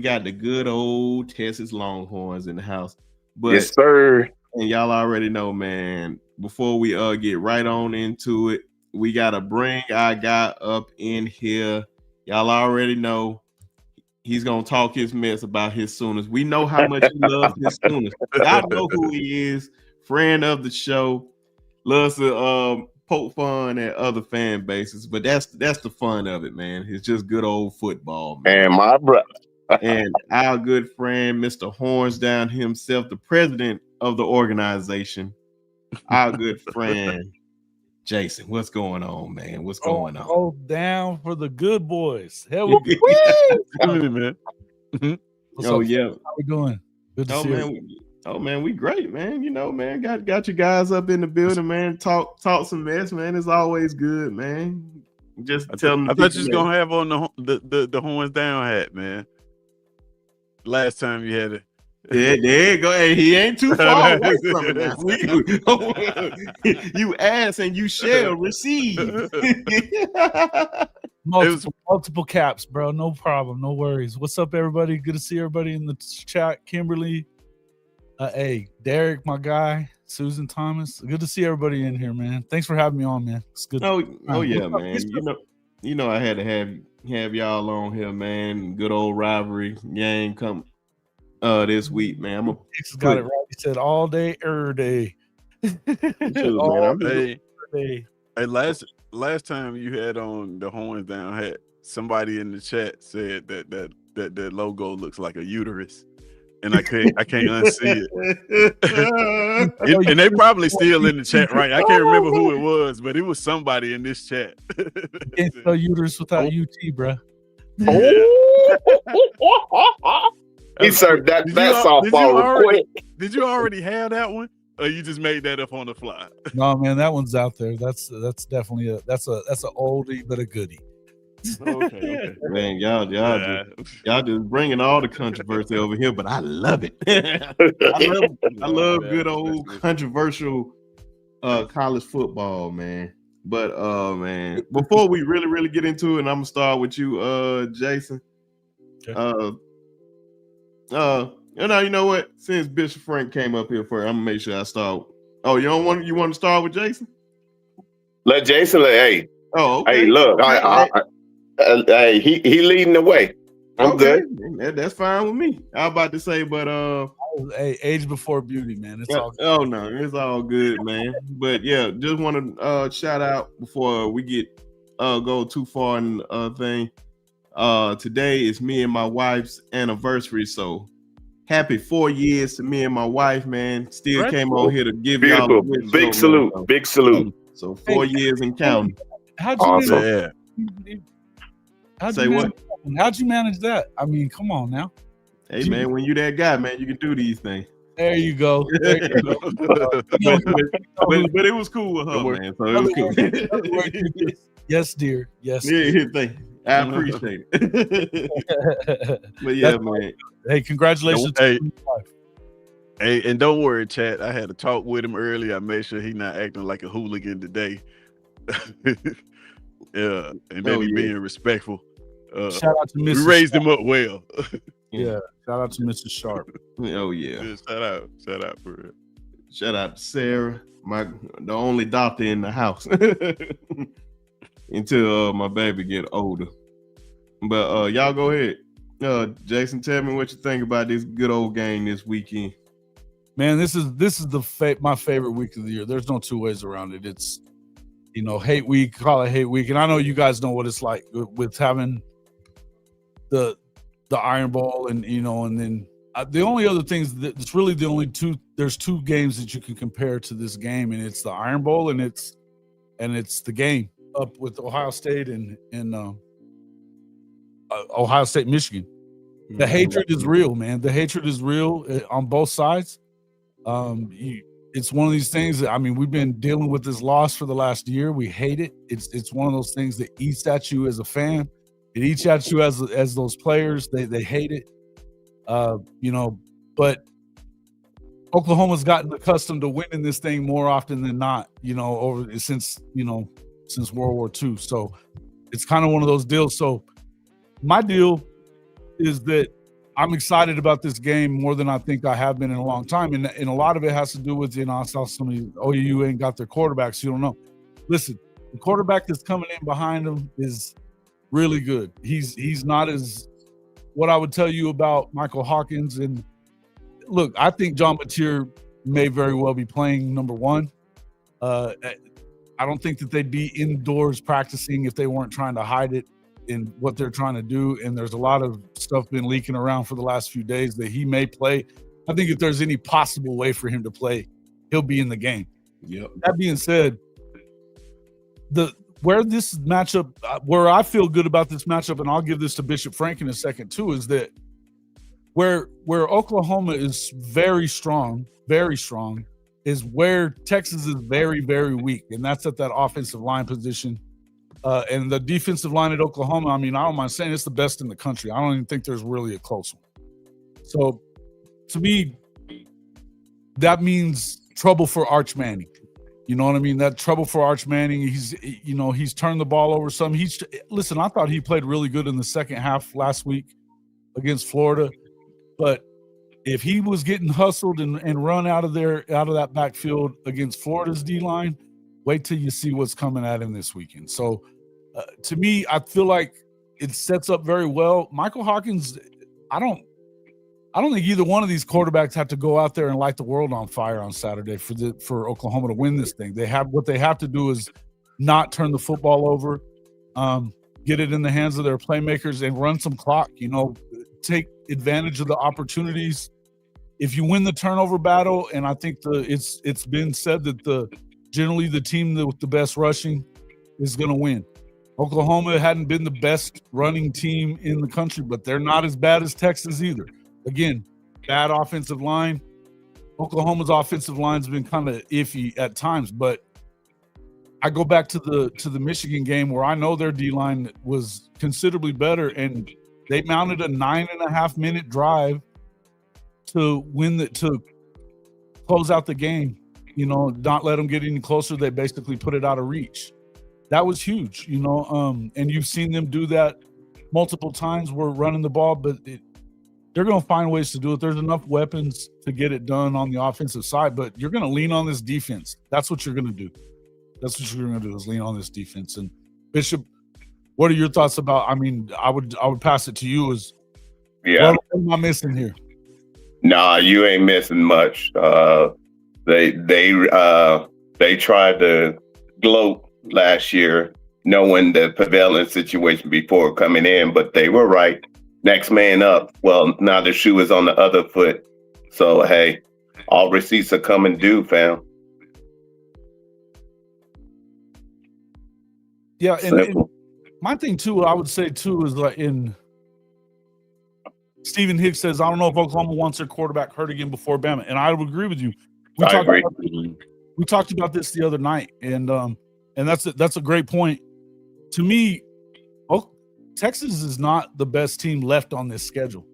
got the good old Texas Longhorns in the house. Yes, sir. And y'all already know, man, before we get right on into it, we gotta bring our guy up in here. Y'all already know he's gonna talk his mess about his Sooners. We know how much he loves his Sooners. Y'all know who he is. Friend of the show. Loves to poke fun at other fan bases, but that's the fun of it, man. It's just good old football, man. And my brother. And our good friend, Mr. Hornsdown himself, the president of the organization, our good friend, Jason. What's going on, man? What's going on? Hold down for the good boys. Hell, we man. Oh, yeah. How we doing? Good to see you. Man, we great, man. You know, man, got you guys up in the building, man. Talk some mess, man. It's always good, man. Just tell them. I thought you was gonna have on the horns down hat, man. Last time you had it. Yeah, there you go. Hey, he ain't too far away from it now. You ask and you shall receive. Multiple caps, bro. No problem. No worries. What's up, everybody? Good to see everybody in the chat. Kimberly, hey, Derek, my guy, Susan Thomas. Good to see everybody in here, man. Thanks for having me on, man. It's good. Oh yeah, man. You know I had to have y'all on here, man. Good old rivalry game come this week, man. Got it right. He said all day, every day. Hey, last time you had on the horns down hat, somebody in the chat said that logo looks like a uterus. And I can't unsee it. And they probably still in the chat, right? I can't remember who it was, but it was somebody in this chat. Can't spell uterus without UT, bro. He served that softball quick. Did you already have that one, or you just made that up on the fly? No, man, that one's out there. That's definitely that's an oldie but a goodie. Okay. Man, y'all just bringing all the controversy over here, but I love it. I love good old controversial college football, man. But man, before we really get into it, and I'm gonna start with you, Jason. Okay. You know what? Since Bishop Frank came up here first, I'm gonna make sure I start. Oh, you want to start with Jason? Let Jason. Hey. Oh, okay. Hey, look. Hey, he leading the way. I'm good. That's fine with me. I was about to say, but hey, age before beauty, man. It's all good. Oh no, it's all good, man. But yeah, just want to shout out before we get go too far in the thing. Today is me and my wife's anniversary, so happy 4 years to me and my wife, man. Still came on here to give y'all a big salute. Man. Big salute. So 4 years and counting. How'd you manage that? I mean, come on now. Hey man, when you that guy, man, you can do these things. There you go. But it was cool with her, man. So it was cool. Yes, dear. Yes. Yeah, I appreciate it. But yeah, man. Hey, congratulations. Hey, and don't worry, chat. I had a talk with him earlier. I made sure he's not acting like a hooligan today. Yeah, and then being respectful. Shout out to Mrs. We raised him up well. Yeah, shout out to Mrs. Sharpe. Oh yeah. Shout out for it. Shout out to Sarah, the only doctor in the house. Until my baby get older. But y'all go ahead. Jason, tell me what you think about this good old game this weekend. Man, this is my favorite week of the year. There's no two ways around it. It's hate week, call it hate week. And I know you guys know what it's like with having the Iron Bowl and then the only other things that it's really the only there's two games that you can compare to this game, and it's the Iron Bowl and it's the game up with Ohio State and Ohio State, Michigan. The hatred is real, man. The hatred is real on both sides. It's one of these things that, I mean, we've been dealing with this loss for the last year. We hate it. It's one of those things that eats at you as a fan. It eats at you as those players. They hate it. But Oklahoma's gotten accustomed to winning this thing more often than not, since World War II. So it's kind of one of those deals. So my deal is that I'm excited about this game more than I think I have been in a long time. And a lot of it has to do with, I saw somebody, OU ain't got their quarterback, so you don't know. Listen, the quarterback that's coming in behind him is really good. He's not as what I would tell you about Michael Hawkins. And look, I think John Mateer may very well be playing number one. I don't think that they'd be indoors practicing if they weren't trying to hide it in what they're trying to do. And there's a lot of stuff been leaking around for the last few days that he may play. I think if there's any possible way for him to play, he'll be in the game. Yep. That being said, where this matchup, where I feel good about this matchup, and I'll give this to Bishop Frank in a second too, is that where Oklahoma is very strong, is where Texas is very, very weak, and that's at that offensive line position. And the defensive line at Oklahoma, I mean, I don't mind saying it's the best in the country. I don't even think there's really a close one. So, to me, that means trouble for Arch Manning. You know what I mean? That trouble for Arch Manning. He's turned the ball over some. Listen, I thought he played really good in the second half last week against Florida, but if he was getting hustled and run out of that backfield against Florida's D-line, wait till you see what's coming at him this weekend. So, to me, I feel like it sets up very well. Michael Hawkins, I don't think either one of these quarterbacks have to go out there and light the world on fire on Saturday for Oklahoma to win this thing. What they have to do is not turn the football over, get it in the hands of their playmakers, and run some clock. Take advantage of the opportunities. If you win the turnover battle, and I think it's been said that generally the team with the best rushing is going to win. Oklahoma hadn't been the best running team in the country, but they're not as bad as Texas either. Again, bad offensive line. Oklahoma's offensive line's been kind of iffy at times, but I go back to the Michigan game where I know their D-line was considerably better, and they mounted a 9.5-minute drive to close out the game. Not let them get any closer. They basically put it out of reach. That was huge, and you've seen them do that multiple times. We're running the ball, but they're going to find ways to do it. There's enough weapons to get it done on the offensive side, but you're going to lean on this defense. That's what you're going to do. That's what you're going to do, is lean on this defense. And Bishop, what are your thoughts about? I mean, I would pass it to you. What am I missing here? Nah, you ain't missing much. They tried to gloat last year, knowing the prevailing situation before coming in, but they were right. Next man up. Well, now the shoe is on the other foot. So, hey, all receipts are coming due, fam. Yeah, and my thing too, I would say too, is like Stephen Hicks says, I don't know if Oklahoma wants their quarterback hurt again before Bama, and I would agree with you. We talked about this the other night, and that's a great point. To me, Texas is not the best team left on this schedule.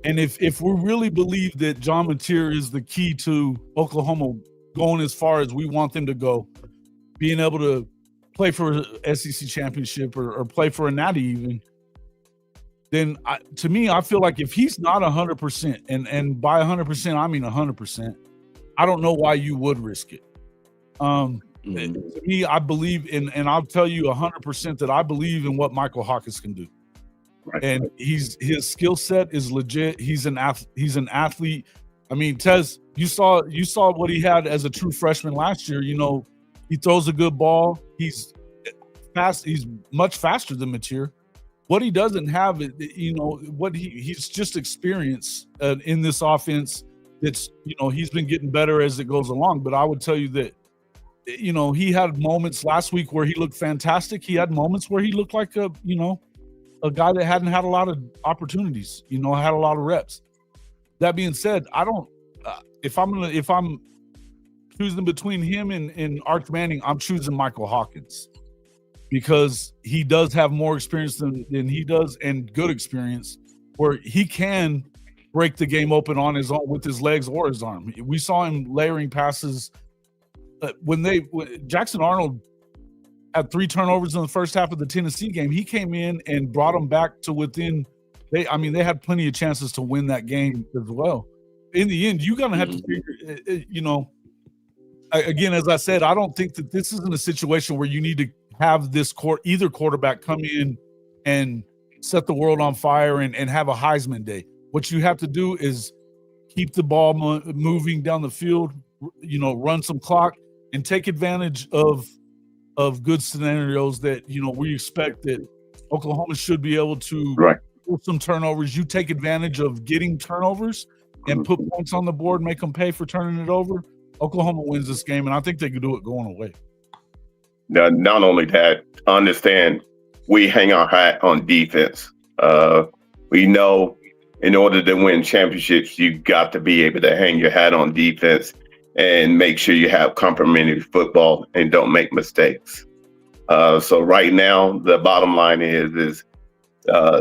And if we really believe that John Mateer is the key to Oklahoma going as far as we want them to go, being able to play for an SEC championship or play for a natty even, then to me, I feel like if he's not 100%, and by 100%, I mean 100%, I don't know why you would risk it. To me, I believe in, and I'll tell you 100% that I believe in what Michael Hawkins can do. Right. And his skill set is legit. He's an athlete. I mean, Tez, you saw what he had as a true freshman last year. He throws a good ball. He's fast. He's much faster than Mateer. What he doesn't have, he's just experience in this offense. That's, he's been getting better as it goes along. But I would tell you that, he had moments last week where he looked fantastic. He had moments where he looked like a guy that hadn't had a lot of opportunities, had a lot of reps. That being said, I don't, if I'm choosing between him and Arch Manning, I'm choosing Michael Hawkins, because he does have more experience than he does, and good experience, where he can break the game open on his own with his legs or his arm. We saw him layering passes when Jackson Arnold had 3 turnovers in the first half of the Tennessee game. He came in and brought them back to within they had plenty of chances to win that game as well. In the end, you're gonna have to figure, again, as I said, I don't think that this isn't a situation where you need to have either quarterback come in and set the world on fire and have a Heisman day. What you have to do is keep the ball moving down the field, run some clock, and take advantage of good scenarios that we expect that Oklahoma should be able to pull some turnovers. You take advantage of getting turnovers and put points on the board, make them pay for turning it over. Oklahoma wins this game, and I think they could do it going away. Not only that, understand we hang our hat on defense. We know in order to win championships, you got to be able to hang your hat on defense and make sure you have complimentary football and don't make mistakes. So right now, the bottom line is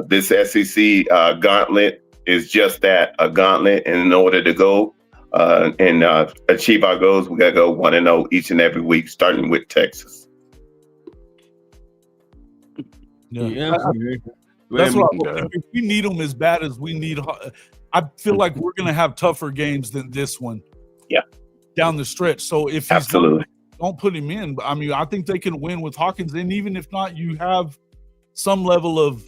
this SEC gauntlet is just that, a gauntlet. And in order to go and achieve our goals, we got to go 1-0 each and every week, starting with Texas. Yeah. That's what if we need them as bad as we need. I feel like we're going to have tougher games than this one. Yeah. Down the stretch. So if he's absolutely don't put him in, but I think they can win with Hawkins. And even if not, you have some level of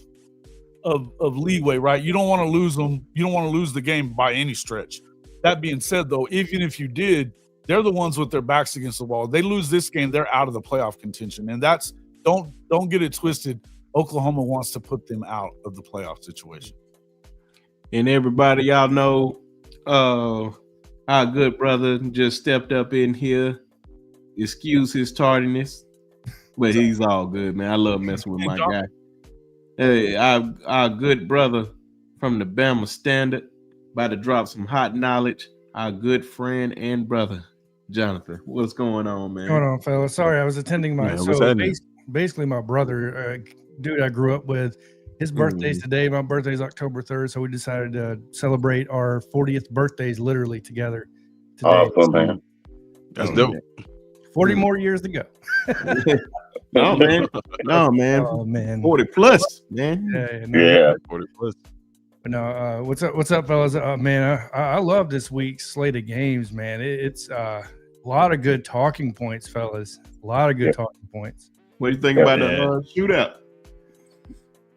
leeway, right? You don't want to lose them. You don't want to lose the game by any stretch. That being said, though, even if you did, they're the ones with their backs against the wall. They lose this game, they're out of the playoff contention. And that's don't get it twisted. Oklahoma wants to put them out of the playoff situation. And everybody, y'all know, our good brother just stepped up in here. Excuse his tardiness, but he's all good, man. I love messing with my guy. Hey, our good brother from the Bama Standard, about to drop some hot knowledge. Our good friend and brother, Jonathan. What's going on, man? What's going on, fellas? Sorry, I was attending basically my brother, dude I grew up with. His birthday's today. My birthday's October 3rd, so we decided to celebrate our 40th birthdays literally together today. Oh, man. That's dope. 40 more years to go. No, man. Oh, man. 40 plus, man. Yeah. 40 plus. But no, what's up, fellas? Man, I love this week's slate of games, man. It's a lot of good talking points, fellas. A lot of good talking points. What do you think about the shootout?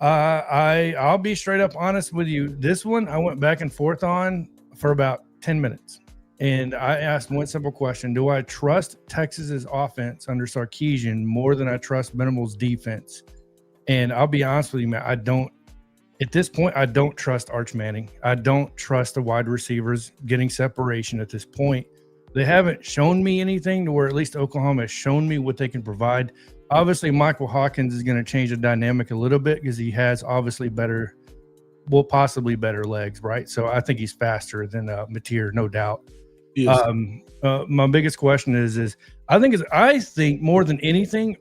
I'll be straight up honest with you. This one I went back and forth on for about 10 minutes. And I asked one simple question. Do I trust Texas's offense under Sarkisian more than I trust Minimal's defense? And I'll be honest with you, man, at this point, I don't trust Arch Manning. I don't trust the wide receivers getting separation at this point. They haven't shown me anything to where at least Oklahoma has shown me what they can provide. Obviously, Michael Hawkins is going to change the dynamic a little bit because he has obviously possibly better legs, right? So I think he's faster than Mateer, no doubt. Yes. My biggest question is I think more than anything,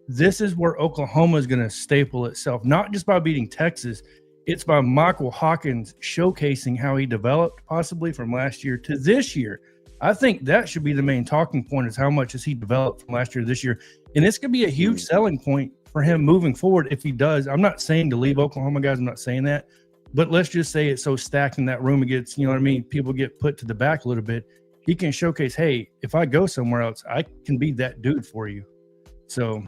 this is where Oklahoma is going to staple itself, not just by beating Texas. It's by Michael Hawkins showcasing how he developed possibly from last year to this year. I think that should be the main talking point, is how much has he developed from last year to this year. And it's going to be a huge selling point for him moving forward if he does. I'm not saying to leave Oklahoma, guys. I'm not saying that. But let's just say it's so stacked in that room, it gets, people get put to the back a little bit. He can showcase, hey, if I go somewhere else, I can be that dude for you. So,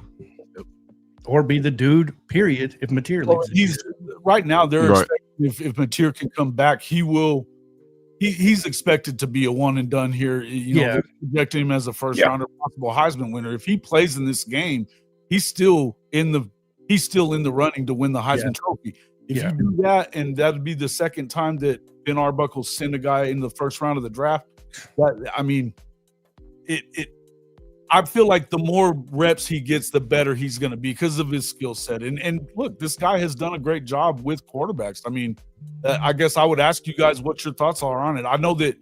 or be the dude, period, if Mateer leaves. Right now, they're expecting if Mateer can come back, he's expected to be a one and done here. They're projecting him as a first rounder, possible Heisman winner. If he plays in this game, he's still in the running to win the Heisman Trophy. If you do that, and that'd be the second time that Ben Arbuckle sent a guy in the first round of the draft. I feel like the more reps he gets, the better he's going to be because of his skill set. And look, this guy has done a great job with quarterbacks. I guess I would ask you guys what your thoughts are on it. I know that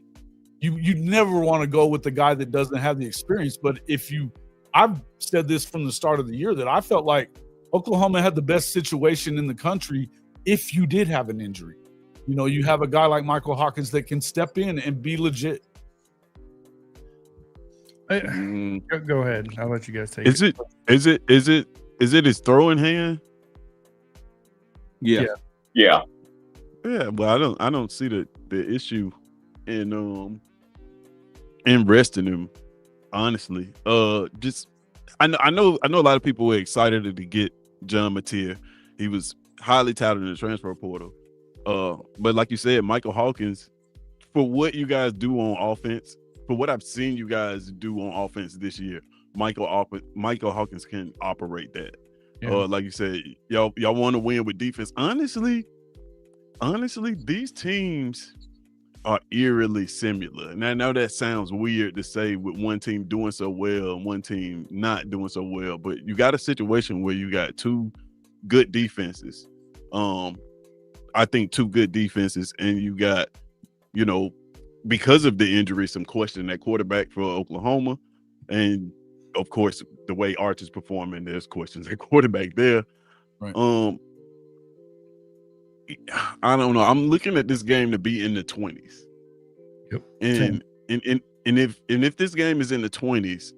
you never want to go with the guy that doesn't have the experience, but I've said this from the start of the year that I felt like Oklahoma had the best situation in the country if you did have an injury. You have a guy like Michael Hawkins that can step in and be legit. Go ahead. I'll let you guys take it. Is it his throwing hand? Yeah. Yeah, well, I don't see the issue in resting him. Honestly, just I know a lot of people were excited to get John Mateer. He was highly touted in the transfer portal. But like you said, Michael Hawkins, for what you guys do on offense, for what I've seen you guys do on offense this year, Michael Hawkins can operate that. Yeah. Like you said, y'all want to win with defense. Honestly, these teams are eerily similar. And I know that sounds weird to say with one team doing so well and one team not doing so well, but you got a situation where you got two good defenses. I think two good defenses, and you got, because of the injury, some question at quarterback for Oklahoma. And of course, the way Arch is performing, there's questions at quarterback there. Right. I don't know. I'm looking at this game to be in the 20s. Yep. And if this game is in the 20s,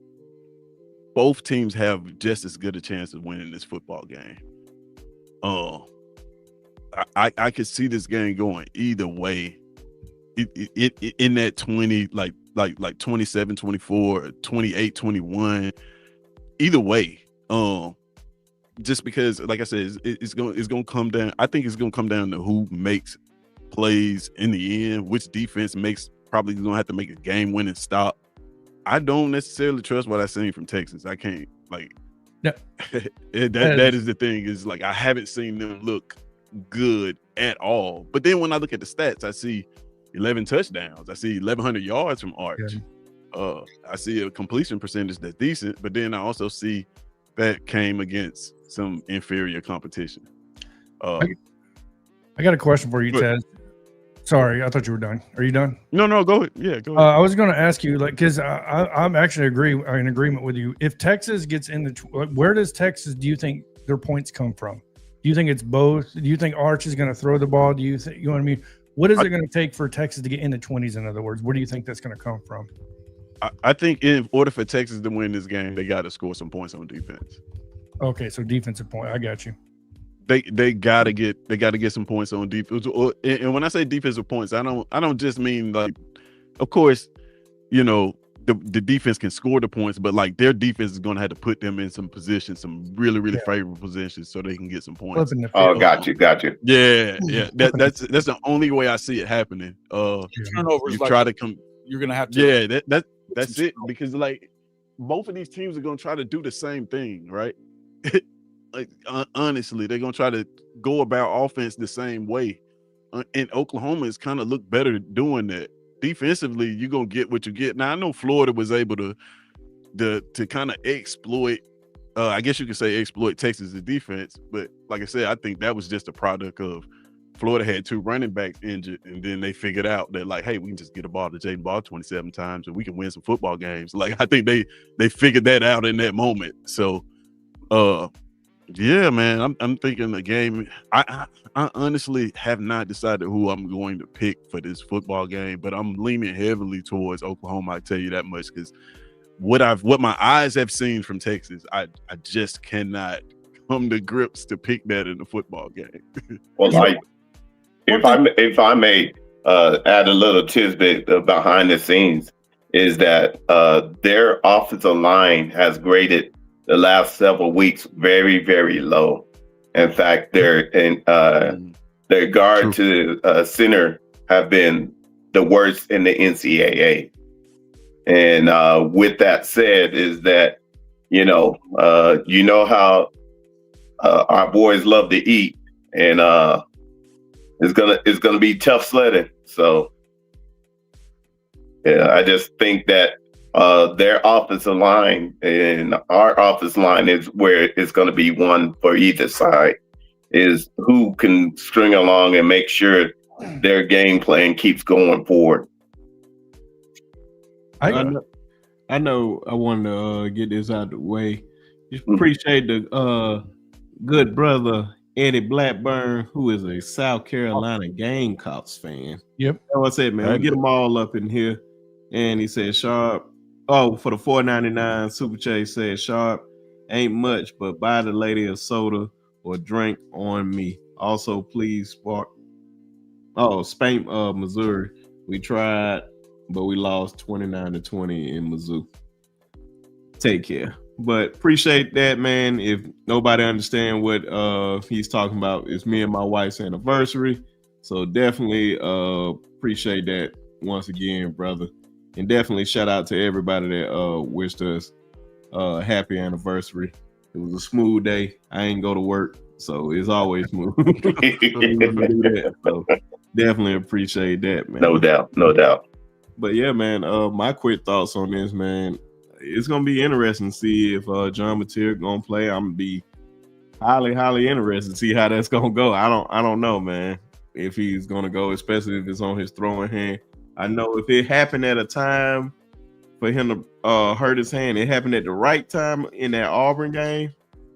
both teams have just as good a chance of winning this football game. I could see this game going either way. It in that 20, like 27-24, 28-21, either way. Just because, like I said, it's gonna come down. I think it's gonna come down to who makes plays in the end, which defense probably gonna have to make a game-winning stop. I don't necessarily trust what I've seen from Texas. I can't No. that is the thing, is like I haven't seen them look good at all. But then when I look at the stats, I see 11 touchdowns. I see 1,100 yards from Arch. Yeah. I see a completion percentage that's decent, but then I also see that came against some inferior competition. I got a question for you, Taz. Sorry, I thought you were done. Are you done? No, go ahead. Yeah, go ahead. I was going to ask you, because I'm actually in agreement with you. If Texas gets in where does Texas, do you think their points come from? Do you think it's both? Do you think Arch is going to throw the ball? Do you think, you know what I mean? What is it going to take for Texas to get in the 20s? In other words, where do you think that's going to come from? I think in order for Texas to win this game, they got to score some points on defense. Okay, so defensive point. I got you. They gotta get some points on defense. And when I say defensive points, I don't just mean like, of course, the defense can score the points, but like their defense is gonna have to put them in some positions, some really favorable positions, so they can get some points. Oh, got you. Yeah. That's the only way I see it happening. Turnovers, you try to come. You're gonna have to. Yeah, that's it, because like both of these teams are gonna try to do the same thing, right? Like honestly, they're gonna try to go about offense the same way. And Oklahoma has kind of looked better doing that. Defensively, you're gonna get what you get. Now I know Florida was able to kind of exploit, I guess you could say exploit Texas' defense, but like I said, I think that was just a product of Florida had two running backs injured, and then they figured out that like, hey, we can just get a ball to Jaden Ball 27 times and we can win some football games. Like I think they figured that out in that moment. So yeah, man, I'm thinking the game. I honestly have not decided who I'm going to pick for this football game, but I'm leaning heavily towards Oklahoma. I tell you that much, because what my eyes have seen from Texas, I just cannot come to grips to pick that in the football game. Well, like if I may add a little tidbit behind the scenes, is that their offensive line has graded the last several weeks very, very low. In fact, their guard to center have been the worst in the NCAA. And with that said, is that how our boys love to eat, and it's gonna be tough sledding. So yeah, I just think that their offensive line and our offensive line is where it's going to be one for either side, is who can string along and make sure their game plan keeps going forward. I know I wanted to get this out of the way. Just appreciate the good brother Eddie Blackburn, who is a South Carolina Gamecocks fan. Yep. That's what I said, man. We get them all up in here. And he said, Sharpe, for the $4.99 Super Chase, said, Sharpe, ain't much, but buy the lady a soda or drink on me. Also, please Spain, Missouri. We tried, but we lost 29-20 in Mizzou. Take care. But appreciate that, man. If nobody understand what he's talking about, it's me and my wife's anniversary. So definitely appreciate that once again, brother. And definitely shout out to everybody that wished us happy anniversary. It was a smooth day. I ain't go to work, so it's always smooth. So definitely appreciate that, man. No doubt. But yeah, man, my quick thoughts on this, man. It's gonna be interesting to see if John Mateer gonna play. I'm gonna be highly interested to see how that's gonna go. I don't know, man, if he's gonna go, especially if it's on his throwing hand. I know if it happened at a time for him to hurt his hand, it happened at the right time in that Auburn game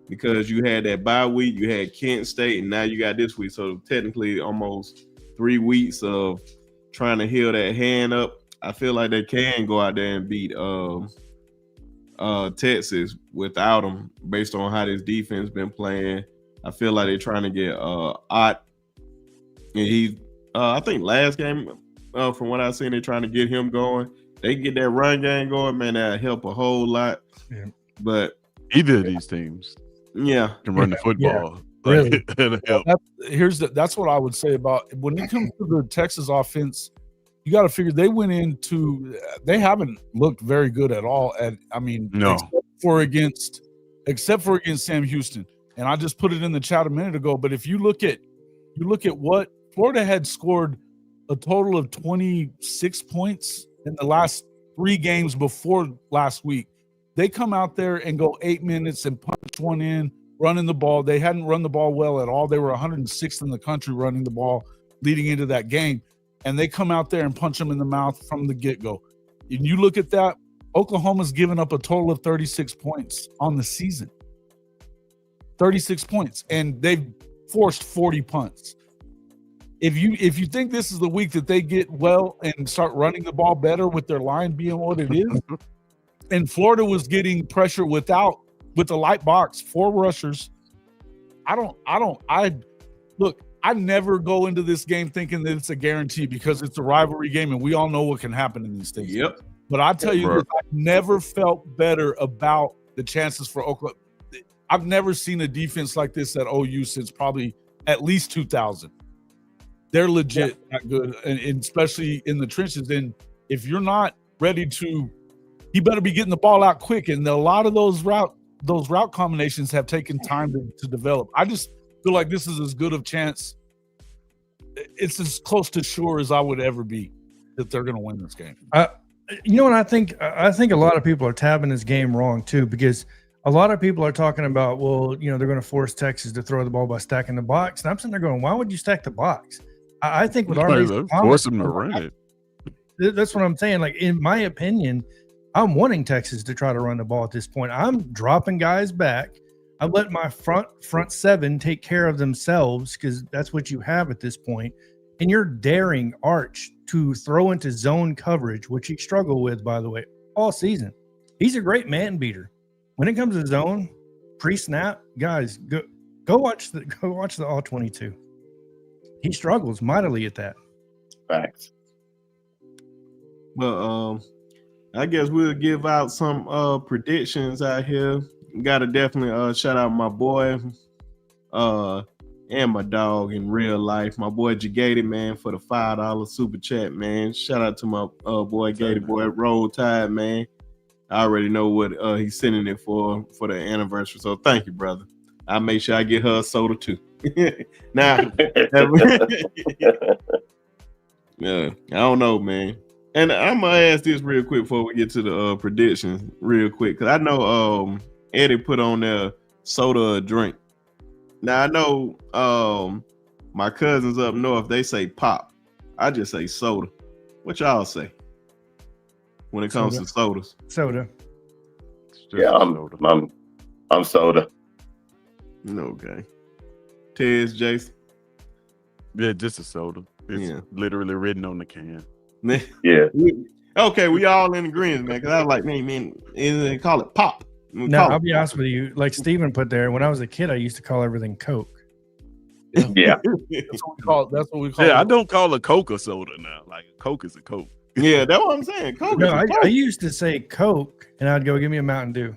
because you had that bye week, you had Kent State, and now you got this week. So technically almost 3 weeks of trying to heal that hand up. I feel like they can go out there and beat Texas without him based on how this defense been playing. I feel like they're trying to get Ott. And he I think last game, from what I've seen, they're trying to get him going. They get that run game going, man, that'll help a whole lot. Yeah. But either of these teams can run the football. Yeah, really. That's what I would say about when it comes to the Texas offense. You got to figure they haven't looked very good at all. No, except for against Sam Houston. And I just put it in the chat a minute ago. But if you look at what Florida had scored a total of 26 points in the last 3 games before last week. They come out there and go 8 minutes and punch one in, running the ball. They hadn't run the ball well at all. They were 106th in the country running the ball leading into that game. And they come out there and punch them in the mouth from the get-go. And you look at that, Oklahoma's given up a total of 36 points on the season. 36 points. And they've forced 40 punts. If you think this is the week that they get well and start running the ball better with their line being what it is, and Florida was getting pressure with the light box, 4 rushers. I never go into this game thinking that it's a guarantee because it's a rivalry game and we all know what can happen in these things. Yep. But I tell you, I never felt better about the chances for Oklahoma. I've never seen a defense like this at OU since probably at least 2000. They're legit that good, and especially in the trenches. And if you're not ready to, you better be getting the ball out quick. And a lot of those route combinations have taken time to develop. I just feel like this is as good of chance. It's as close to sure as I would ever be that they're going to win this game. You know what I think? I think a lot of people are tabbing this game wrong too, because a lot of people are talking about, well, they're going to force Texas to throw the ball by stacking the box. And I'm sitting there going, why would you stack the box? I think with our force them to run it. That's what I'm saying. Like, in my opinion, I'm wanting Texas to try to run the ball at this point. I'm dropping guys back. I let my front 7 take care of themselves because that's what you have at this point. And you're daring Arch to throw into zone coverage, which he struggled with, by the way, all season. He's a great man beater. When it comes to zone, pre-snap, guys, go watch the all 22. He struggles mightily at that. Facts. But I guess we'll give out some predictions out here. Gotta definitely shout out my boy and my dog in real life, my boy Jagated, man, for the $5 super chat, man. Shout out to my boy Gator Boy, Roll Tide, man. I already know what he's sending it for the anniversary, so thank you, brother. I'll make sure I get her a soda too. Now, yeah, I don't know, man. And I'm gonna ask this real quick before we get to the predictions, real quick, because I know Eddie put on there soda or drink. Now I know my cousins up north, they say pop. I just say soda. What y'all say when it comes to sodas? Soda. Yeah, I'm soda. Okay. Tez, Jason. Yeah, just a soda. It's literally written on the can. Yeah. Okay, we all in agreement, man. Because I was like, man, they call it pop. No, I'll be honest with you. Like Steven put there, when I was a kid, I used to call everything Coke. Yeah. That's what we call. That's what we call. Yeah, I it. don't call a Coke a soda now. Like a Coke is a Coke. Yeah, that's what I'm saying. Coke No, is a I Coke. used to say Coke, and I'd go, "Give me a Mountain Dew."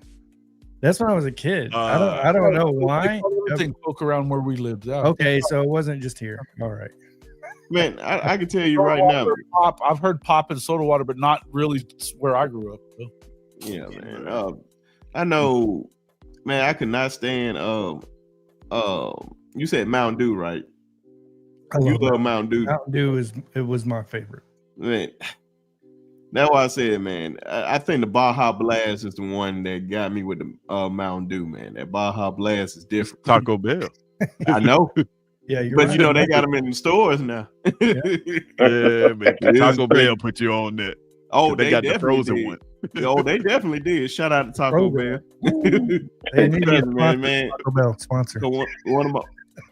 That's when I was a kid. I don't know why. Everything Coke around where we lived. Yeah. Okay, so it wasn't just here. All right. Man, I can tell you Soda right now. water, pop. I've heard pop and soda water, but not really where I grew up. Yeah, man. I know, man. I could not stand. You said Mountain Dew, right? I You love love Mountain Dew. Mountain Dew was my favorite. Man, that's why I said, man. I think the Baja Blast is the one that got me with the Mountain Dew, man. That Baja Blast is different. Taco Bell. I know, Yeah, you're but right. you know they got them in the stores now. Yeah, man. It is Taco crazy. Bell put you on that. Oh, They got the definitely frozen did. one. Oh, they definitely did. Shout out to Taco Bell. They need to be a man. Taco Bell sponsor. So one of my,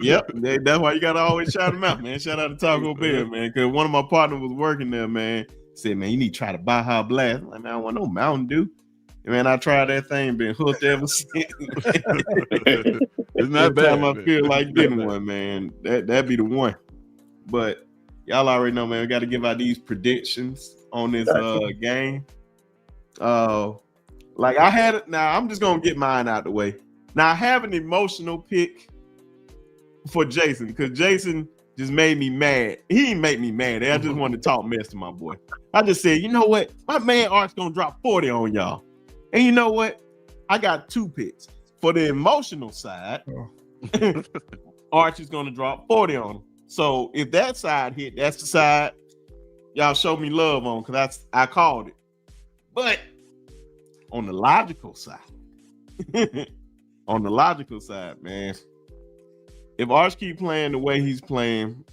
yep, that's why you gotta always shout them out, man. Shout out to Taco Bell, man, because one of my partners was working there, man. Said, man, you need to try the Baja Blast. I'm like, man, I don't want no Mountain Dew. And, man, I tried that thing, been hooked ever since. It's not Every bad. time I man. feel like It's not getting bad. one, man, that'd be the one. But y'all already know, man, we got to give out these predictions on this game. Like I had it. Now I'm just gonna get mine out the way. Now I have an emotional pick for Jason because Jason just made me mad. He didn't make me mad. I just wanted to talk mess to my boy. I just said, you know what? My man Art's gonna drop 40 on y'all. And you know what? I got two picks. For the emotional side, Arch is gonna drop 40 on him. So if that side hit, that's the side y'all show me love on because I called it. But on the logical side, man, if Arch keep playing the way he's playing,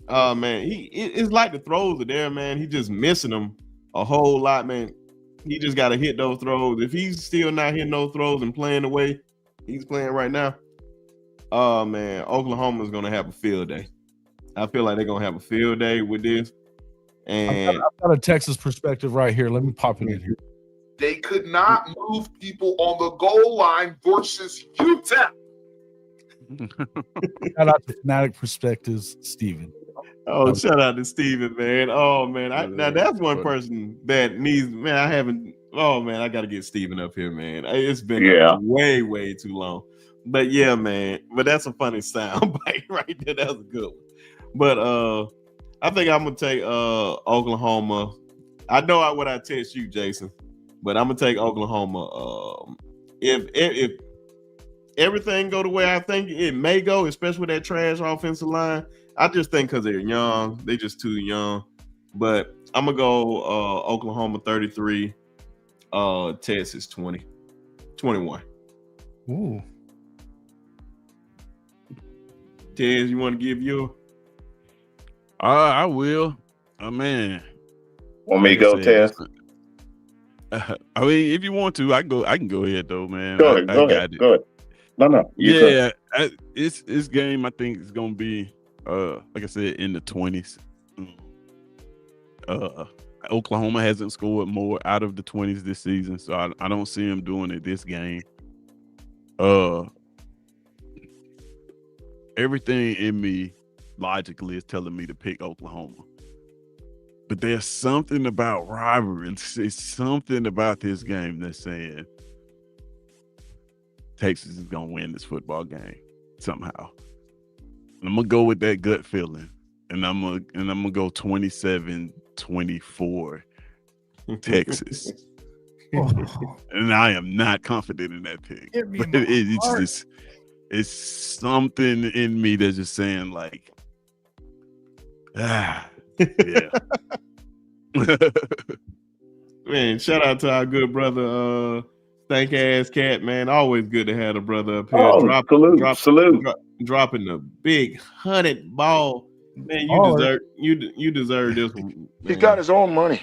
man, it's like the throws are there, man. He just missing them a whole lot, man. He just got to hit those throws. If he's still not hitting those throws and playing the way he's playing right now, man, Oklahoma's gonna have a field day. I feel like they're gonna have a field day with this. And I've got a Texas perspective right here. Let me pop it in here. They could not move people on the goal line versus Utah. Shout out to Fanatic Perspectives, Steven. oh, shout out to Steven, man. Oh man, now that's one person that needs, man. I haven't. Oh man, I got to get Steven up here, man. It's been way too long. But yeah, man. But that's a funny sound bite right there. That was a good one. But I think I'm gonna take Oklahoma. I know what I text you, Jason, but I'm gonna take Oklahoma. If everything go the way I think it may go, especially with that trash offensive line, I just think because they're young, they just too young. But I'm gonna go Oklahoma 33, Texas 21. Ooh. Tez, you want to give your? I will. Oh man. Want me to go, Tess? I mean, if you want to, I can go ahead though, man. Go ahead. Go ahead. No. This game I think is gonna be like I said in the 20s. Oklahoma hasn't scored more out of the 20s this season, so I don't see them doing it this game. Everything in me logically is telling me to pick Oklahoma. But there's something about rivalry. It's something about this game that's saying Texas is gonna win this football game somehow. And I'm gonna go with that gut feeling, and I'm gonna go 27-24 Texas. And I am not confident in that pick. But it's something in me that's just saying like, yeah. Man, shout out to our good brother, Stank Ass Cat, man. Always good to have a brother up here. Salute. Dropping the big 100 ball. Man, you deserve this one. He's got his own money.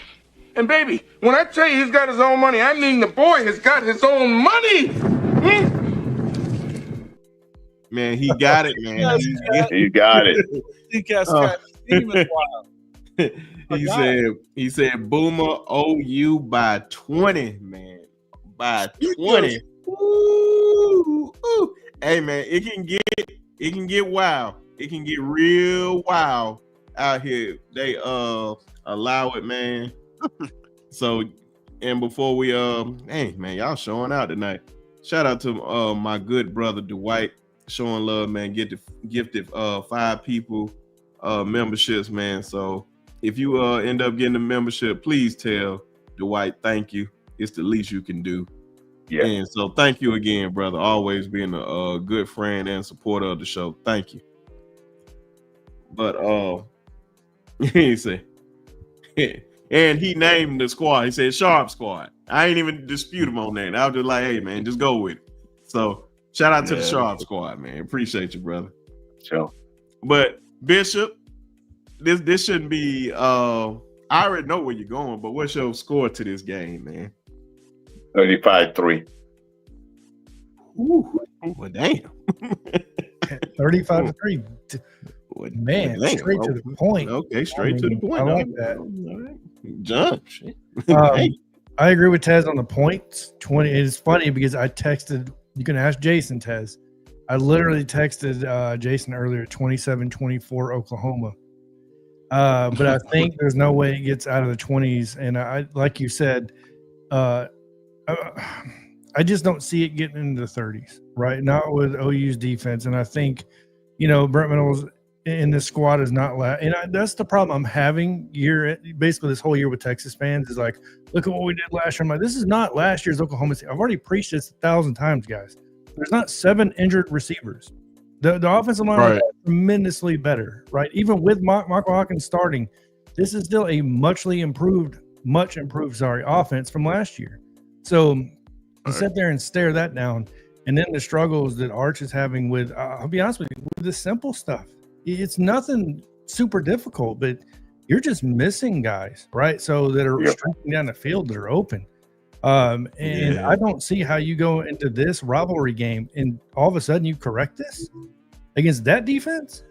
And baby, when I tell you he's got his own money, I mean the boy has got his own money. Man, he got it, man. You got it. He said Boomer OU by 20, man. By 20. Ooh. Hey man, it can get wild. real wild out here. They allow it, man. So, and before we hey man, y'all showing out tonight. Shout out to my good brother Dwight, showing love, man. Gifted 5 people memberships, man. So if you end up getting a membership, please tell Dwight thank you. It's the least you can do. Yeah. And so thank you again, brother. Always being a good friend and supporter of the show. Thank you. But he said, and he named the squad. He said Sharpe Squad. I ain't even dispute him on that. I was just like, hey man, just go with it. So shout out to the Sharpe Squad, man. Appreciate you, brother. Sure. But Bishop, this shouldn't be I already know where you're going, but what's your score to this game, man? 35-3. Ooh, well, damn. 35-3. Man, damn. straight to the point. Okay, straight to the point. I like that. Jump. Shit. I agree with Tez on the points. 20. It's funny because I texted. You can ask Jason, Tez. I literally texted Jason earlier, 27-24 Oklahoma. But I think there's no way it gets out of the 20s. And I, like you said, I just don't see it getting into the 30s, right? Not with OU's defense. And I think, Brent Reynolds in this squad is not that's the problem I'm having basically this whole year with Texas fans is like, look at what we did last year. I'm like, this is not last year's Oklahoma State. I've already preached this 1,000 times, guys. There's not 7 injured receivers. The offensive line is tremendously better, right? Even with Michael Hawkins starting, this is still a much improved offense from last year. So to sit there and stare that down, and then the struggles that Arch is having with, I'll be honest with you, with the simple stuff. It's nothing super difficult, but you're just missing guys, right? So that are streaking down the field that are open. And I don't see how you go into this rivalry game and all of a sudden you correct this against that defense.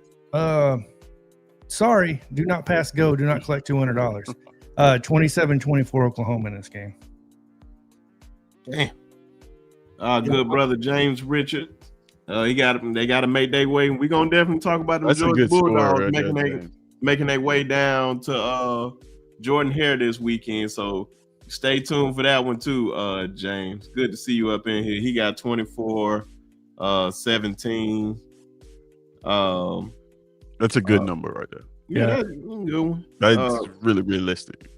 Sorry, do not pass go. Do not collect $200. 27-24 Oklahoma in this game. Damn. Good brother James Richard. They got to make their way. We're gonna definitely talk about the Georgia Bulldogs making their way down to Jordan Hare this weekend. So stay tuned for that one too, James. Good to see you up in here. He got 24, 17. That's a good number right there. Yeah, that's a good one. That's really realistic.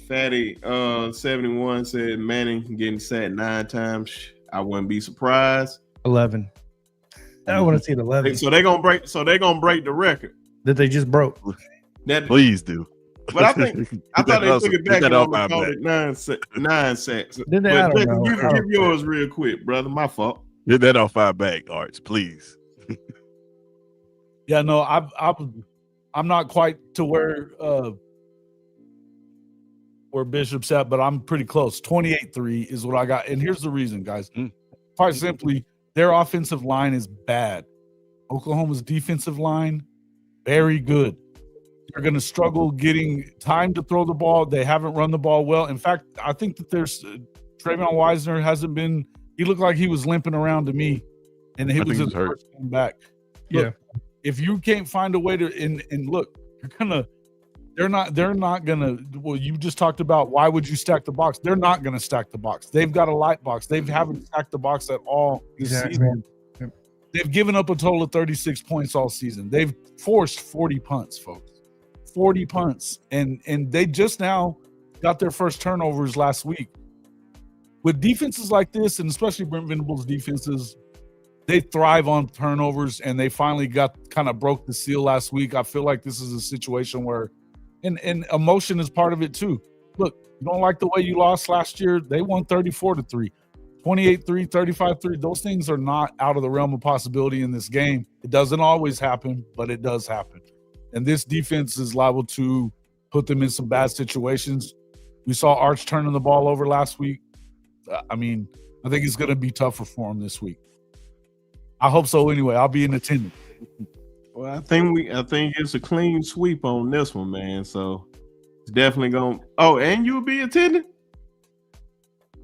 Fatty 71 said Manning getting sacked 9 times. I wouldn't be surprised. 11. I want to see it 11. So they're gonna break the record that they just broke. Please do. But I thought they took it back and only called it 9 sacks. Did they? I don't know. Give yours real quick, brother. My fault. Get that off our back, Arch, please. Yeah, no, I'm not quite to where Bishop's at, but I'm pretty close. 28-3 is what I got. And here's the reason, guys. Quite simply, their offensive line is bad. Oklahoma's defensive line, very good. They're going to struggle getting time to throw the ball. They haven't run the ball well. In fact, I think that there's Travion Wisner hasn't been. He looked like he was limping around to me, and he was hurt back. Look, if you can't find a way to and look, they're not gonna. Well, you just talked about why would you stack the box? They're not gonna stack the box. They've got a light box. They haven't stacked the box at all this season. They've given up a total of 36 points all season. They've forced 40 punts, folks. 40 punts, and they just now got their first turnovers last week. With defenses like this, and especially Brent Venables' defenses, they thrive on turnovers, and they finally kind of broke the seal last week. I feel like this is a situation where, and emotion is part of it too. Look, you don't like the way you lost last year. They won 34-3, 28-3, 35-3. Those things are not out of the realm of possibility in this game. It doesn't always happen, but it does happen. And this defense is liable to put them in some bad situations. We saw Arch turning the ball over last week. I think it's going to be tougher for him this week. I hope so anyway. I'll be in attendance. Well, I think it's a clean sweep on this one, man. So it's definitely going. Oh, and you'll be attending?